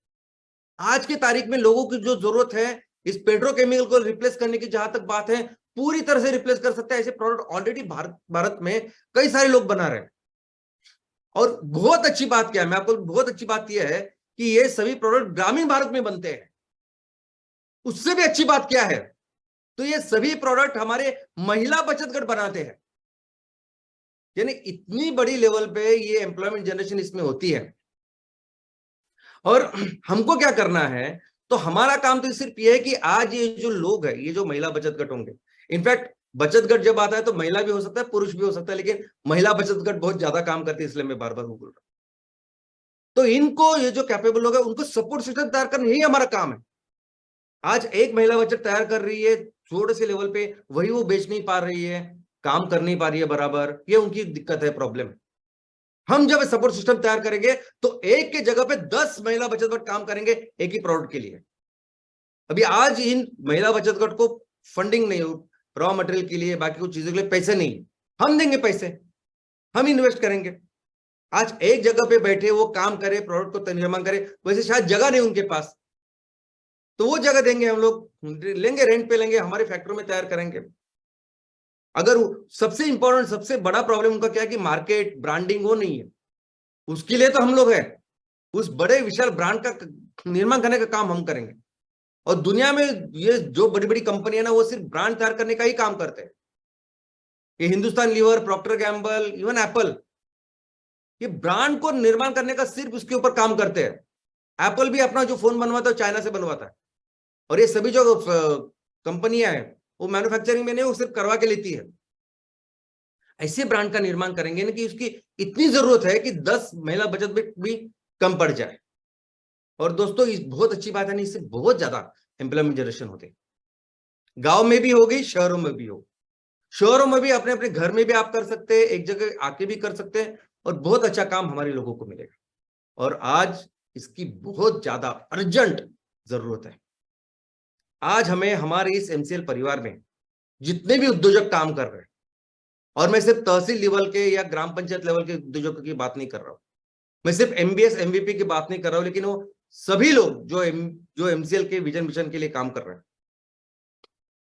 आज की तारीख में लोगों की जो जरूरत है इस पेट्रोकेमिकल को रिप्लेस करने की, जहां तक बात है, पूरी तरह से रिप्लेस कर सकते हैं। ऐसे प्रोडक्ट ऑलरेडी भारत में कई सारे लोग बना रहे हैं। और बहुत अच्छी बात क्या है, मैं आपको बहुत अच्छी बात यह है कि ये सभी प्रोडक्ट ग्रामीण भारत में बनते हैं। उससे भी अच्छी बात क्या है, तो ये सभी प्रोडक्ट हमारे महिला बचत गट बनाते हैं। यानी इतनी बड़ी लेवल पे ये एम्प्लॉयमेंट जनरेशन इसमें होती है। और हमको क्या करना है, तो हमारा काम तो सिर्फ ये है कि आज ये जो लोग हैं, ये जो महिला बचत गट होंगे, इनफैक्ट बचत गट जब आता है तो महिला भी हो सकता है, पुरुष भी हो सकता है, लेकिन महिला बचत गट बहुत ज्यादा काम करती है, इसलिए मैं बार बार बोल रहा हूं। तो इनको, ये जो कैपेबल लोग हैं, उनको सपोर्ट सिस्टम तैयार करना, यही हमारा काम है। आज एक महिला बचत तैयार कर रही है छोटे से लेवल पे, वही वो बेच नहीं पा रही है, काम कर नहीं पा रही है बराबर, ये उनकी दिक्कत है, प्रॉब्लम। हम जब सपोर्ट सिस्टम तैयार करेंगे तो एक के जगह पे 10 महिला बचत गट काम करेंगे एक ही प्रोडक्ट के लिए। अभी आज इन महिला बचत गट को फंडिंग नहीं, रॉ मटेरियल के लिए, बाकी कुछ चीजों के लिए पैसे नहीं, हम देंगे पैसे, हम इन्वेस्ट करेंगे। आज एक जगह पे बैठे वो काम करे, प्रोडक्ट को निर्माण करे, वैसे शायद जगह नहीं उनके पास, तो वो जगह देंगे, हम लोग लेंगे, रेंट पे लेंगे, हमारे फैक्ट्री में तैयार करेंगे। अगर सबसे इंपॉर्टेंट, सबसे बड़ा प्रॉब्लम उनका क्या है कि मार्केट ब्रांडिंग वो नहीं है, उसके लिए तो हम लोग है, उस बड़े विशाल ब्रांड का निर्माण करने का काम हम करेंगे। और दुनिया में ये जो बड़ी बड़ी कंपनी है ना, वो सिर्फ ब्रांड तैयार करने का ही काम करते हैं। ये Hindustan lever, Procter Gamble, even Apple, ये ब्रांड को निर्माण करने का सिर्फ उसके ऊपर काम करते हैं। एप्पल भी अपना जो फोन बनवाता है चाइना से बनवाता है, और ये सभी जो कंपनियां हैं वो मैन्युफैक्चरिंग में नहीं, वो सिर्फ करवा के लेती है। ऐसे ब्रांड का निर्माण करेंगे ना कि उसकी इतनी जरूरत है कि 10 महिला बचत भी कम पड़ जाए। और दोस्तों इस बहुत अच्छी बात है ना, इससे बहुत ज्यादा एम्प्लॉयमेंट जनरेशन होते, गांव में भी होगी, शहरों में भी हो। शहरों में भी अपने अपने घर में भी आप कर सकते हैं, एक जगह आके भी कर सकते हैं, और बहुत अच्छा काम हमारे लोगों को मिलेगा। और आज इसकी बहुत ज्यादा अर्जेंट जरूरत है। आज हमें हमारे इस एमसीएल परिवार में जितने भी उद्योजक काम कर रहे हैं, और मैं सिर्फ तहसील लेवल के या ग्राम पंचायत लेवल के उद्योजकों की बात नहीं कर रहा हूं, मैं सिर्फ एमबीएस एमवीपी की बात नहीं कर रहा हूं, लेकिन वो सभी लोग जो एमसीएल के विजन मिशन के लिए काम कर रहे हैं,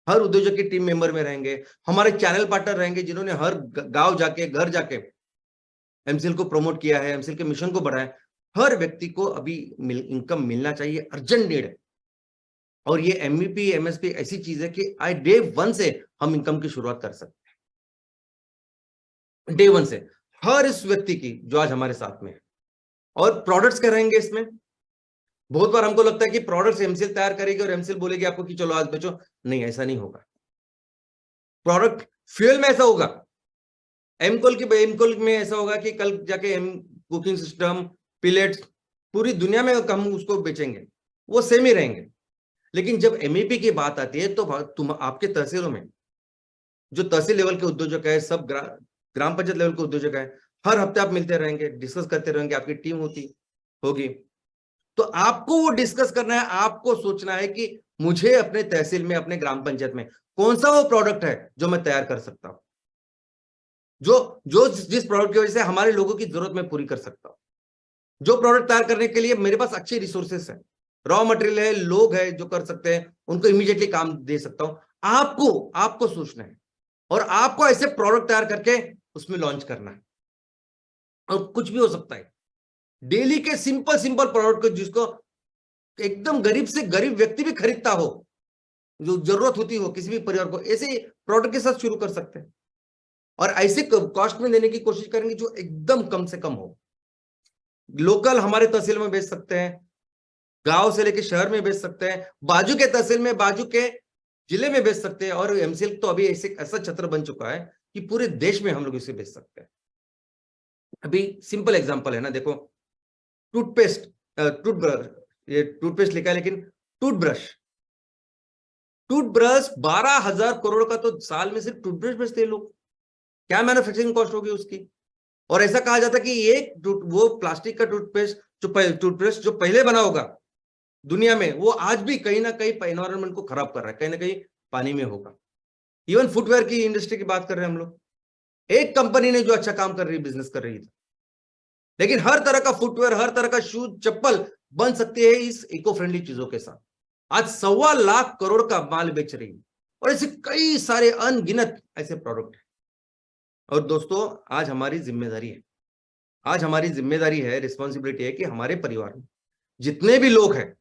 हर उद्योजक के टीम मेंबर में रहेंगे, हमारे चैनल पार्टनर रहेंगे, जिन्होंने हर गांव जाके, घर जाके एमसीएल को प्रमोट किया है, एमसीएल के मिशन को बढ़ाया। हर व्यक्ति को अभी इनकम मिलना चाहिए, अर्जेंट नीड है। और ये एमवीपी एमएसपी ऐसी चीज है कि आज डे 1 से हम इनकम की शुरुआत कर सकते हैं, डे 1 से, हर इस व्यक्ति की जो आज हमारे साथ में है। और प्रोडक्ट्स क्या रहेंगे इसमें? बहुत बार हमको लगता है कि प्रोडक्ट्स एमसीएल तैयार करेगी और एमसीएल बोलेगी आपको कि चलो आज बेचो, नहीं, ऐसा नहीं होगा। प्रोडक्ट फ्यूल में ऐसा होगा, एमकोल में ऐसा होगा कि कल जाके एम कुकिंग सिस्टम, पिलेट्स, पूरी दुनिया में हम उसको बेचेंगे, वो सेम ही रहेंगे। लेकिन जब एमईपी की बात आती है तो तुम आपके तहसीलों में जो तहसील लेवल के उद्योजक है, सब ग्राम पंचायत लेवल के उद्योजक है, हर हफ्ते आप मिलते रहेंगे, डिस्कस करते रहेंगे, आपकी टीम होगी। तो आपको वो डिस्कस करना है, आपको सोचना है कि मुझे अपने तहसील में, अपने ग्राम पंचायत में कौन सा वो प्रोडक्ट है जो मैं तैयार कर सकता हूं, जो जिस प्रोडक्ट की वजह से हमारे लोगों की जरूरत मैं पूरी कर सकता हूं, जो प्रोडक्ट तैयार करने के लिए मेरे पास अच्छे रिसोर्सेस है, रॉ मटेरियल है, लोग है जो कर सकते हैं, उनको इमीडिएटली काम दे सकता हूं। आपको सोचना है, और आपको ऐसे प्रोडक्ट तैयार करके उसमें लॉन्च करना है। और कुछ भी हो सकता है, डेली के सिंपल प्रोडक्ट को जिसको एकदम गरीब से गरीब व्यक्ति भी खरीदता हो, जो जरूरत होती हो किसी भी परिवार को, ऐसे प्रोडक्ट के साथ शुरू कर सकते हैं। और ऐसे कॉस्ट में देने की कोशिश करेंगे जो एकदम कम से कम हो। लोकल हमारे तहसील में बेच सकते हैं, गांव से लेके शहर में बेच सकते हैं, बाजू के तहसील में, बाजू के जिले में बेच सकते हैं। और एमसीएल तो अभी ऐसा छत्र बन चुका है कि पूरे देश में हम लोग इसे बेच सकते हैं। अभी सिंपल एग्जांपल है ना, देखो, टूथपेस्ट, टूथब्रश, ये टूथपेस्ट लिखा है लेकिन टूथब्रश 12,000 करोड़ का तो साल में सिर्फ टूथब्रश बेचते हैं लोग। क्या मैन्युफैक्चरिंग कॉस्ट होगी उसकी? और ऐसा कहा जाता है कि एक वो प्लास्टिक का टूथपेस्ट जो पहले बना होगा दुनिया में, वो आज भी कहीं ना कहीं एनवायरनमेंट को खराब कर रहा है, कहीं ना कहीं पानी में होगा। इवन फुटवेयर की इंडस्ट्री की बात कर रहे हैं हम लोग, एक कंपनी ने जो अच्छा काम कर रही है, बिजनेस कर रही थी, लेकिन हर तरह का फुटवेयर, हर तरह का शूज, चप्पल बन सकती है इस इको फ्रेंडली चीजों के साथ। आज 1.25 लाख करोड़ का माल बेच रही है, और ऐसे कई सारे अनगिनत ऐसे प्रोडक्ट है। और दोस्तों आज हमारी जिम्मेदारी है, रिस्पॉन्सिबिलिटी है कि हमारे परिवार में जितने भी लोग हैं,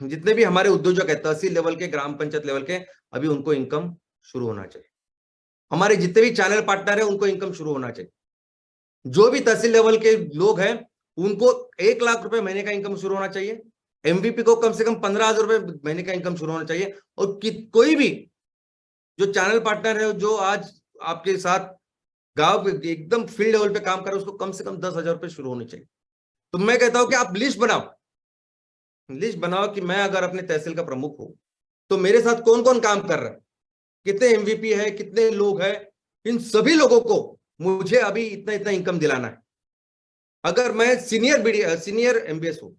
जितने भी हमारे उद्योजक है, तहसील लेवल के, ग्राम पंचायत लेवल के, अभी उनको इनकम शुरू होना चाहिए। हमारे जितने भी चैनल पार्टनर है उनको इनकम शुरू होना चाहिए। जो भी तहसील लेवल के लोग हैं उनको 1 लाख रुपए महीने का इनकम शुरू होना चाहिए। एमवीपी को कम से कम 15,000 रुपए महीने का इनकम शुरू होना चाहिए। और कोई भी जो चैनल पार्टनर है जो आज आपके साथ गांव एकदम फील्ड लेवल पे काम कर रहे हैं, उसको कम से कम 10,000 रुपए शुरू होने चाहिए। तो मैं कहता हूं कि आप लिस्ट बनाओ कि मैं अगर अपने तहसील का प्रमुख हूं तो मेरे साथ कौन कौन काम कर रहा है, कितने एमवीपी है, कितने लोग हैं, इन सभी लोगों को मुझे अभी इतना इतना इनकम दिलाना है। अगर मैं सीनियर एमबीएस हूं,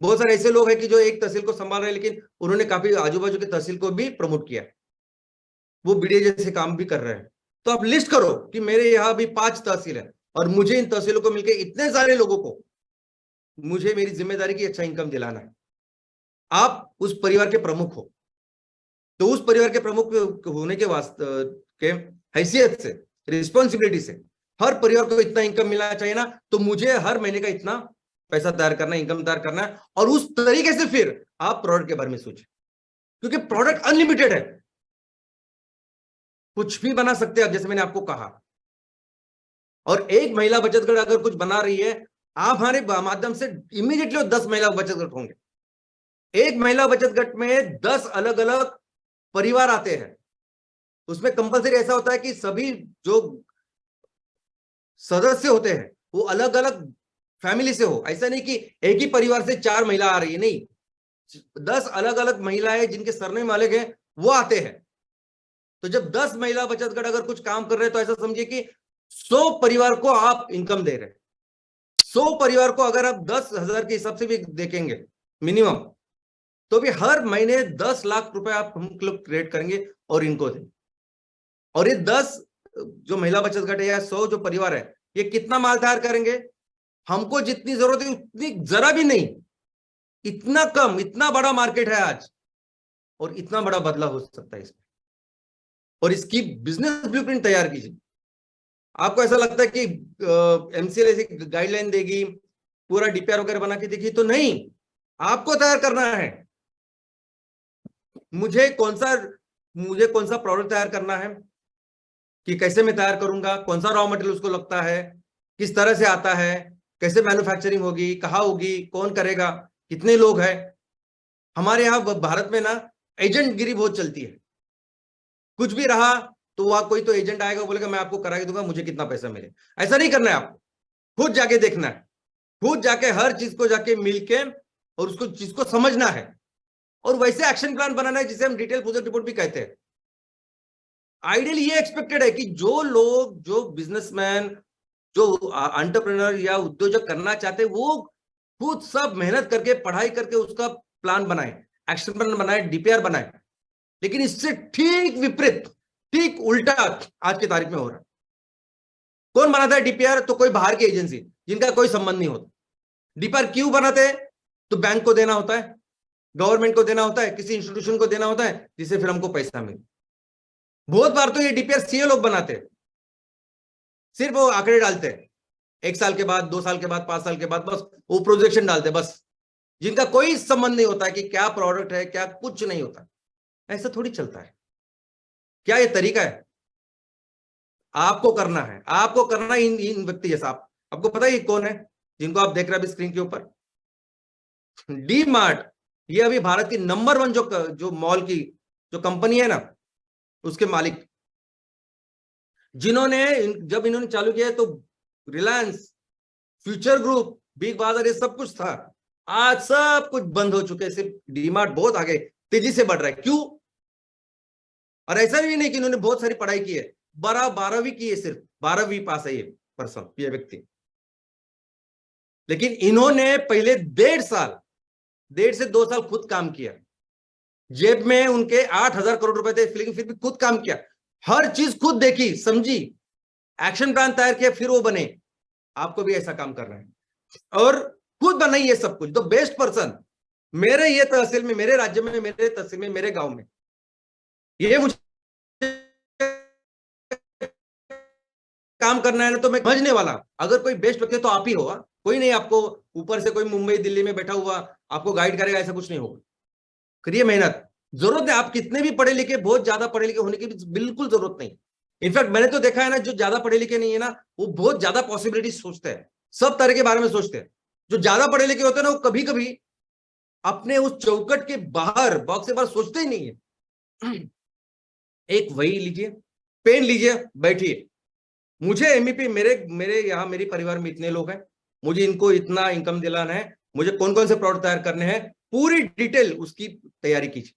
बहुत सारे ऐसे लोग हैं कि जो एक तहसील को संभाल रहे हैं लेकिन उन्होंने काफी आजू बाजू के तहसील को भी प्रमोट किया, वो बीडीए जैसे काम भी कर रहे हैं। तो आप लिस्ट करो कि मेरे यहाँ अभी 5 तहसील है और मुझे इन तहसीलों को मिलकर इतने सारे लोगों को मुझे मेरी जिम्मेदारी की अच्छा इनकम दिलाना है। आप उस परिवार के प्रमुख हो, तो उस परिवार के प्रमुख होने के वास्ते के हैसियत से, रिस्पॉन्सिबिलिटी से हर परिवार को इतना इनकम मिलना चाहिए ना, तो मुझे हर महीने का इतना पैसा तैयार करना है, इनकम तैयार करना है। और उस तरीके से फिर आप प्रोडक्ट के बारे में सोचें, क्योंकि प्रोडक्ट अनलिमिटेड है, कुछ भी बना सकते हैं आप, जैसे मैंने आपको कहा। और एक महिला बचत गट अगर कुछ बना रही है, आप हमारे माध्यम से इमीडिएटली 10 महिला बचत गट होंगे। एक महिला बचत गट में 10 अलग अलग परिवार आते हैं। उसमें कंपलसरी ऐसा होता है कि सभी जो सदस्य होते हैं वो अलग अलग फैमिली से हो। ऐसा नहीं कि एक ही परिवार से 4 महिला आ रही है, नहीं, 10 अलग अलग महिलाएं जिनके सरनेम अलग है वो आते हैं। तो जब 10 महिला बचत गट अगर कुछ काम कर रहे हैं, तो ऐसा समझिए कि 100 परिवार को आप इनकम दे रहे हैं। 100 परिवार को अगर आप 10,000 के हिसाब से भी देखेंगे मिनिमम, तो भी हर महीने 10 लाख रुपए आप हम लोग क्रिएट करेंगे और इनको दें। और ये 10 जो महिला बचत गट है या 100 जो परिवार है, ये कितना माल तैयार करेंगे? हमको जितनी जरूरत है उतनी जरा भी नहीं, इतना कम। इतना बड़ा मार्केट है आज और इतना बड़ा बदलाव हो सकता है इसमें। और इसकी बिजनेस ब्लूप्रिंट तैयार कीजिए। आपको ऐसा लगता है कि एमसीएल ऐसी गाइडलाइन देगी, पूरा डीपीआर वगैरह बना के देखिए, तो नहीं, आपको तैयार करना है। मुझे कौन सा प्रोडक्ट तैयार करना है, कि कैसे मैं तैयार करूंगा, कौन सा रॉ मटेरियल उसको लगता है, किस तरह से आता है, कैसे मैन्युफैक्चरिंग होगी, कहाँ होगी, कौन करेगा, कितने लोग हैं। हमारे यहाँ भारत में ना एजेंट गिरी बहुत चलती है। कुछ भी रहा तो वहां कोई तो एजेंट आएगा, बोलेगा मैं आपको करा के दूंगा, मुझे कितना पैसा मिले। ऐसा नहीं करना है आपको, खुद जाके देखना है, खुद जाके हर चीज को जाके मिलके और उसको चीज को समझना है, और वैसे एक्शन प्लान बनाना है जिसे हम डिटेल प्रोजेक्ट रिपोर्ट भी कहते हैं। आइडियली ये एक्सपेक्टेड है कि जो लोग, जो बिजनेसमैन, जो एंटरप्रेन्योर या उद्योजक करना चाहते हैं, वो खुद सब मेहनत करके, पढ़ाई करके उसका प्लान बनाए, एक्शन प्लान बनाए, डीपीआर बनाए। लेकिन इससे ठीक विपरीत, ठीक उल्टा आज की तारीख में हो रहा है। कौन बनाता है डीपीआर? तो कोई बाहर की एजेंसी जिनका कोई संबंध नहीं होता। डीपीआर क्यों बनाते हैं? तो बैंक को देना होता है, गवर्नमेंट को देना होता है, किसी इंस्टीट्यूशन को देना होता है, जिससे फिर हमको पैसा मिले। बहुत बार तो ये डीपीआर सीए लोग बनाते हैं, सिर्फ वो आंकड़े डालते हैं, 1 साल के बाद, 2 साल के बाद, 5 साल के बाद, बस वो प्रोजेक्शन डालते हैं, बस, जिनका कोई संबंध नहीं होता है कि क्या प्रोडक्ट है, क्या, कुछ नहीं होता। ऐसा थोड़ी चलता है। क्या ये तरीका है? आपको करना है, आपको करना है इन व्यक्ति जैसा। आपको पता है ये कौन है जिनको आप देख रहे हैं स्क्रीन के ऊपर? D mart. ये अभी भारत की नंबर 1 जो मॉल की जो कंपनी है ना, उसके मालिक, जिन्होंने जब इन्होंने चालू किया तो रिलायंस, फ्यूचर ग्रुप, बिग बाजार, ये सब कुछ था। आज सब कुछ बंद हो चुके हैं, सिर्फ डीमार्ट बहुत आगे तेजी से बढ़ रहा है। क्यों? और ऐसा भी नहीं कि इन्होंने बहुत सारी पढ़ाई की है, 12वीं की है, सिर्फ 12वीं पास है ये पर्सन, ये व्यक्ति। लेकिन इन्होंने पहले 1.5 से 2 साल खुद काम किया। जेब में उनके 8,000 करोड़ रुपए थे, लेकिन फिर भी खुद काम किया, हर चीज खुद देखी, समझी, एक्शन प्लान तैयार किया, फिर वो बने। आपको भी ऐसा काम करना है और खुद बनाइए सब कुछ। द बेस्ट पर्सन मेरे ये तहसील में, मेरे राज्य में, मेरे तहसील में, मेरे गांव में, ये मुझे काम करना है ना, तो मैं समझने वाला, अगर कोई बेस्ट व्यक्ति तो आप ही होगा। कोई नहीं आपको ऊपर से कोई मुंबई दिल्ली में बैठा हुआ आपको गाइड करेगा, ऐसा कुछ नहीं होगा। करिए मेहनत। जरूरत है आप कितने भी पढ़े लिखे, बहुत ज्यादा पढ़े लिखे होने की भी बिल्कुल जरूरत नहीं। इनफैक्ट मैंने तो देखा है ना, जो ज्यादा पढ़े लिखे नहीं है ना, वो बहुत ज्यादा पॉसिबिलिटी सोचते हैं, सब तरह के बारे में सोचते हैं। जो ज्यादा पढ़े लिखे होते हैं ना, वो कभी कभी अपने उस चौकट के बाहर, बॉक्स से बाहर सोचते ही नहीं है। एक वही लीजिए, पेन लीजिए, बैठिए। मुझे एमईपी, मेरे यहाँ, मेरे परिवार में इतने लोग हैं, मुझे इनको इतना इनकम दिलाना है, मुझे कौन कौन से प्रोडक्ट तैयार करने हैं, पूरी डिटेल उसकी तैयारी कीजिए,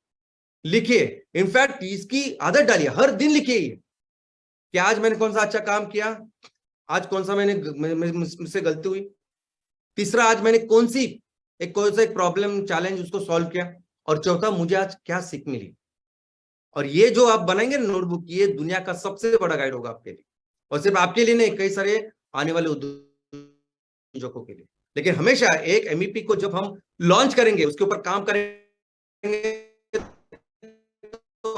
लिखिए। इनफैक्ट इसकी आदत डालिए, हर दिन लिखिए कि आज मैंने कौन सा अच्छा काम किया, आज कौन सा मुझसे गलती हुई, तीसरा आज मैंने कौन सा एक प्रॉब्लम, चैलेंज उसको सॉल्व किया, और चौथा मुझे आज क्या सीख मिली। और ये जो आप बनाएंगे नोटबुक, ये दुनिया का सबसे बड़ा गाइड होगा आपके लिए, और सिर्फ आपके लिए नहीं, कई सारे आने वाले उद्योगों के लिए। लेकिन हमेशा एक एमईपी को जब हम लॉन्च करेंगे, उसके ऊपर काम करेंगे, तो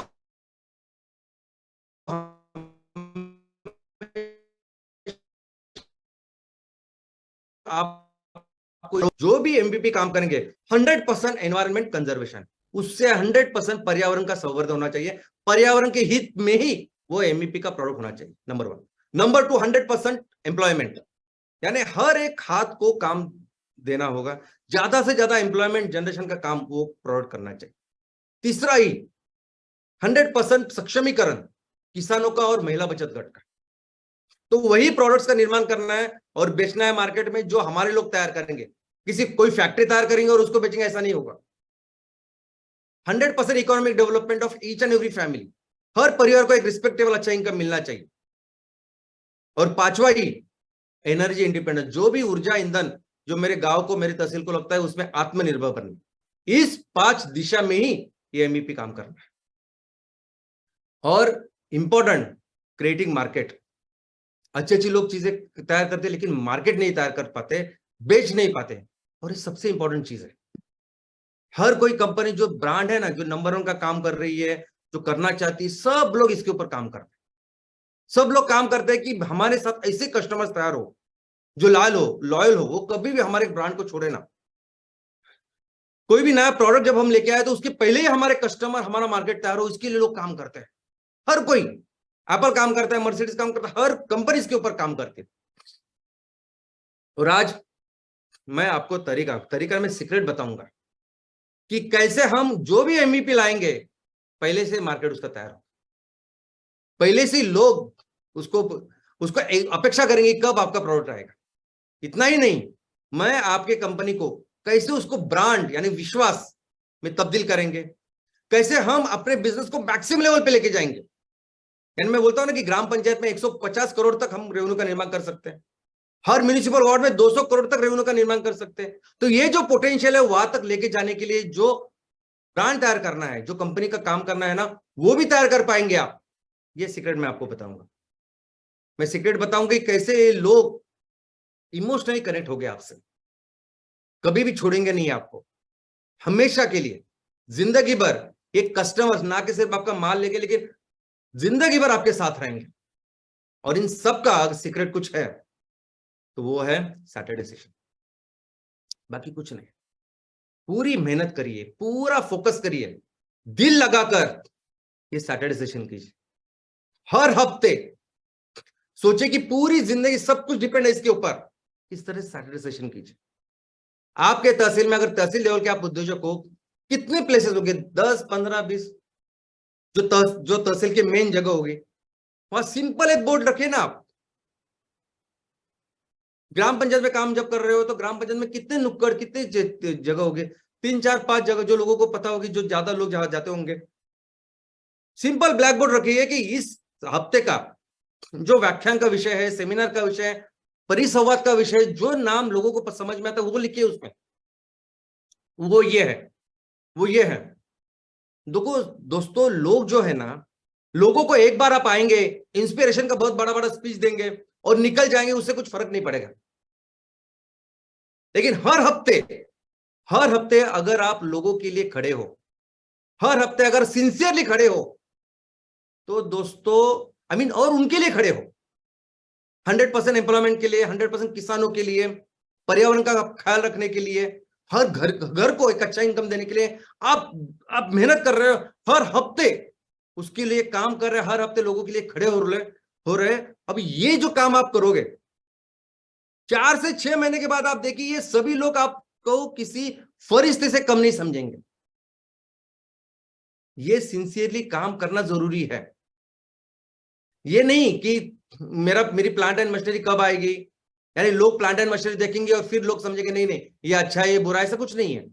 आपको जो भी एमबीपी काम करेंगे 100% एनवायरमेंट कंजर्वेशन, उससे 100% पर्यावरण का संवर्धन होना चाहिए, पर्यावरण के हित में ही वो एमईपी का प्रोडक्ट होना चाहिए, नंबर 1। नंबर 2, 100% एम्प्लॉयमेंट, यानी हर एक हाथ को काम देना होगा, ज्यादा से ज्यादा एम्प्लॉयमेंट जनरेशन का काम वो प्रोवाइड करना चाहिए। तीसरा ही 100% सक्षमीकरण किसानों का और महिला बचत गट का, तो वही प्रोडक्ट्स का निर्माण करना है और बेचना है मार्केट में जो हमारे लोग तैयार करेंगे, किसी कोई फैक्ट्री तैयार करेंगे और उसको बेचेंगे, ऐसा नहीं होगा। 100% economic development of each and every family, हर परिवार को एक रिस्पेक्टेबल अच्छा इनकम मिलना चाहिए। और पांचवा ही एनर्जी इंडिपेंडेंस, जो भी ऊर्जा ईंधन जो मेरे गांव को, मेरी तहसील को लगता है, उसमें आत्मनिर्भर बनना, इस 5 दिशा में ही ये एमईपी काम करना है। और इंपॉर्टेंट, क्रिएटिंग मार्केट, अच्छी अच्छी लोग चीजें तैयार करते हैं लेकिन मार्केट नहीं तैयार कर पाते, बेच नहीं पाते, और ये सबसे इंपॉर्टेंट चीज है। हर कोई कंपनी जो ब्रांड है ना, जो नंबर 1 का काम कर रही है, जो करना चाहती है, सब लोग इसके ऊपर काम करते हैं। सब लोग काम करते हैं कि हमारे साथ ऐसे कस्टमर्स तैयार हो जो लॉयल हो, वो कभी भी हमारे ब्रांड को छोड़े ना। कोई भी नया प्रोडक्ट जब हम लेके आए तो उसके पहले ही हमारे कस्टमर, हमारा मार्केट तैयार हो, इसके लिए लोग काम करते हैं। हर कोई, एप्पल काम करता है, मर्सिडीज काम करता है, हर कंपनी इसके ऊपर काम करती है। और आज मैं आपको तरीका में सीक्रेट बताऊंगा कि कैसे हम जो भी एमईपी लाएंगे, पहले से मार्केट उसका तैयार हो, पहले से लोग उसको अपेक्षा करेंगे कब आपका प्रोडक्ट आएगा। इतना ही नहीं, मैं आपके कंपनी को कैसे उसको ब्रांड यानी विश्वास में तब्दील करेंगे, कैसे हम अपने बिजनेस को मैक्सिमम लेवल पे लेके जाएंगे। यानी मैं बोलता हूं ना कि ग्राम पंचायत में 150 करोड़ तक हम रेवेन्यू का निर्माण कर सकते हैं, हर म्यूनिसिपल वार्ड में 200 करोड़ तक रेवेन्यू का निर्माण कर सकते हैं। तो ये जो पोटेंशियल है वहां तक लेके जाने के लिए जो ब्रांड तैयार करना है, जो कंपनी का काम करना है ना, वो भी तैयार कर पाएंगे आप। ये सीक्रेट मैं आपको बताऊंगा। मैं सीक्रेट बताऊंगा कि कैसे लोग इमोशनली कनेक्ट हो गए आपसे, कभी भी छोड़ेंगे नहीं आपको, हमेशा के लिए, जिंदगी भर एक कस्टमर, ना कि सिर्फ आपका माल लेके, लेकिन जिंदगी भर आपके साथ रहेंगे। और इन सब का सीक्रेट कुछ है तो वो है सैटरडे सेशन, बाकी कुछ नहीं। पूरी मेहनत करिए, पूरा फोकस करिए, दिल लगाकर ये सैटरडे सेशन कीजिए। हर हफ्ते सोचिए कि पूरी जिंदगी सब कुछ डिपेंड है इसके ऊपर, इस तरह सैटरडे सेशन कीजिए। आपके तहसील में, अगर तहसील लेवल के आप उद्योजक हो, कितने प्लेसेस होंगे, 10, 15, 20, जो तहसील के मेन जगह होगी, वहां सिंपल एक बोर्ड रखे ना आप। ग्राम पंचायत में काम जब कर रहे हो तो ग्राम पंचायत में कितने नुक्कड़, कितने जगह होंगे, 3, 4, 5 जगह जो लोगों को पता होगी, जो ज्यादा लोग जहां जाते होंगे। सिंपल ब्लैक बोर्ड रखिए कि इस हफ्ते का जो व्याख्यान का विषय है, सेमिनार का विषय है, परिसंवाद का विषय, जो नाम लोगों को समझ में आता है वो लिखिए उसमें। वो ये है, वो ये है। देखो दोस्तों, लोग जो है ना, लोगों को एक बार आप आएंगे, इंस्पिरेशन का बहुत बड़ा बड़ा स्पीच देंगे और निकल जाएंगे, उससे कुछ फर्क नहीं पड़ेगा। लेकिन हर हफ्ते अगर आप लोगों के लिए खड़े हो, हर हफ्ते अगर सिंसियरली खड़े हो, तो दोस्तों और उनके लिए खड़े हो, 100% एम्प्लॉयमेंट के लिए, 100% किसानों के लिए, पर्यावरण का ख्याल रखने के लिए, हर घर को एक अच्छा इनकम देने के लिए आप मेहनत कर रहे हो, हर हफ्ते उसके लिए काम कर रहे हैं, हर हफ्ते लोगों के लिए खड़े हो रहे। अब ये जो काम आप करोगे, 4 से 6 महीने के बाद आप देखिए, ये सभी लोग आपको किसी फरिश्ते से कम नहीं समझेंगे। ये सिंसियरली काम करना जरूरी है। ये नहीं कि मेरी प्लांट एंड मशीनरी कब आएगी, यानी लोग प्लांट एंड मशीनरी देखेंगे और फिर लोग समझेंगे नहीं ये अच्छा है, ये बुरा है, ऐसा कुछ नहीं है।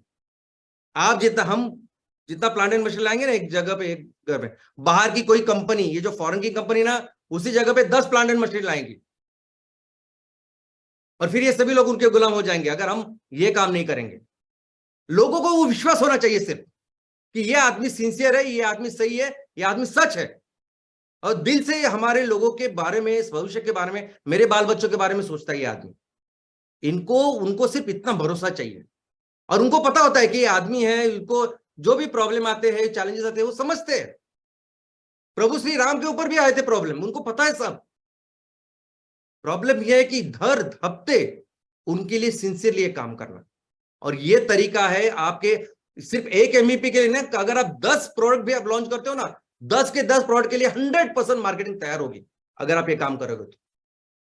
आप जितना प्लांट एंड मशीनरी लाएंगे ना एक जगह पे, एक जगह पे, बाहर की कोई कंपनी, ये जो फॉरेन की कंपनी ना, उसी जगह पे 10 प्लांट एंड मशीनरी लाएंगी, और फिर ये सभी लोग उनके गुलाम हो जाएंगे अगर हम ये काम नहीं करेंगे। लोगों को वो विश्वास होना चाहिए सिर्फ कि ये आदमी सिंसियर है, ये आदमी सही है, ये आदमी सच है और दिल से हमारे लोगों के बारे में, इस भविष्य के बारे में, मेरे बाल बच्चों के बारे में सोचता है ये आदमी। उनको सिर्फ इतना भरोसा चाहिए और उनको पता होता है कि ये आदमी है, उनको जो भी प्रॉब्लम आते हैं, चैलेंजेस आते हैं, वो समझते हैं। प्रभु श्री राम के ऊपर भी आए थे प्रॉब्लम, उनको पता है सब। प्रॉब्लम यह है कि हर हफ्ते उनके लिए सिंसियरली काम करना, और ये तरीका है आपके सिर्फ एक एमवीपी के लिए ना, अगर आप 10 प्रोडक्ट भी आप लॉन्च करते हो ना, 10 के 10 प्रोडक्ट के लिए 100% मार्केटिंग तैयार होगी अगर आप ये काम करोगे तो।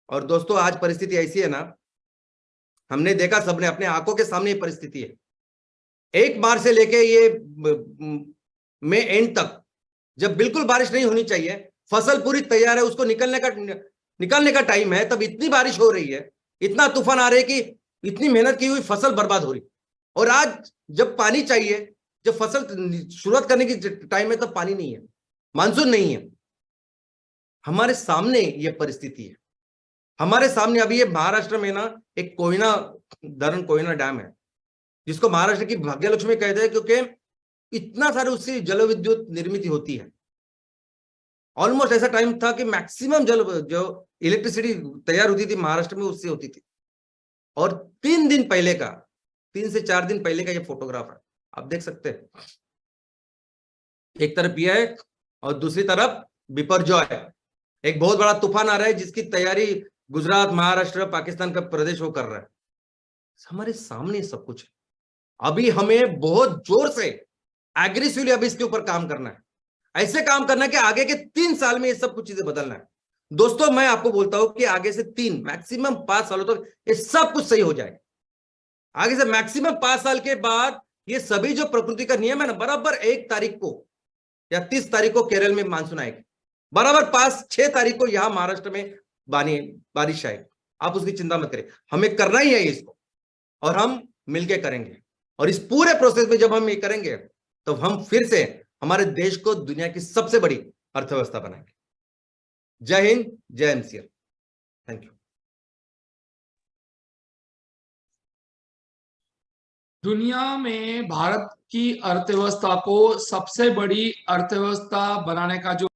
और दोस्तों आज परिस्थिति ऐसी है ना, हमने देखा, सबने अपने आंखों के सामने ये परिस्थिति है। 1 मार्च से लेके ये मई एंड तक, जब बिल्कुल बारिश नहीं होनी चाहिए, फसल पूरी तैयार है, उसको निकालने का टाइम है, तब इतनी बारिश हो रही है, इतना तूफान आ रहे कि इतनी मेहनत की हुई फसल बर्बाद हो रही। और आज जब पानी चाहिए, जब फसल शुरुआत करने की टाइम है, तब पानी नहीं है, मानसून नहीं है। हमारे सामने ये परिस्थिति है। हमारे सामने अभी ये महाराष्ट्र में ना एक कोयना डैम है, जिसको महाराष्ट्र की भाग्यलक्ष्मी कहते हैं, क्योंकि इतना सारे उससे जल विद्युत निर्मित होती है। ऑलमोस्ट ऐसा टाइम था कि मैक्सिमम जो इलेक्ट्रिसिटी तैयार होती थी महाराष्ट्र में, उससे होती थी। और 3 दिन पहले का, 3 से 4 दिन पहले का ये फोटोग्राफ है, आप देख सकते हैं। एक तरफ ये है और दूसरी तरफ बिपरजॉय, एक बहुत बड़ा तूफान आ रहा है, जिसकी तैयारी गुजरात, महाराष्ट्र, पाकिस्तान का प्रदेश वो कर रहा है। हमारे सामने सब कुछ है। अभी हमें बहुत जोर से एग्रेसिवली अभी इसके ऊपर काम करना है, ऐसे काम करना है कि आगे के 3 साल में ये सब कुछ चीजें बदलना है। दोस्तों मैं आपको बोलता हूं कि आगे से 3 मैक्सिमम 5 सालों तक ये सब कुछ सही हो जाएगा। आगे से मैक्सिमम 5 साल के बाद ये सभी जो प्रकृति का नियम है ना, बराबर 1 तारीख को या 30 तारीख को केरल में मानसून आएगी, बराबर 5-6 तारीख को यहां महाराष्ट्र में बारिश आएगी। आप उसकी चिंता मत करें, हमें करना ही है इसको, और हम मिलकर करेंगे। और इस पूरे प्रोसेस में जब हम ये करेंगे, तो हम फिर से हमारे देश को दुनिया की सबसे बड़ी अर्थव्यवस्था बनाएंगे। जय हिंद, जय एमसीएल। Thank you. दुनिया में भारत की अर्थव्यवस्था को सबसे बड़ी अर्थव्यवस्था बनाने का जो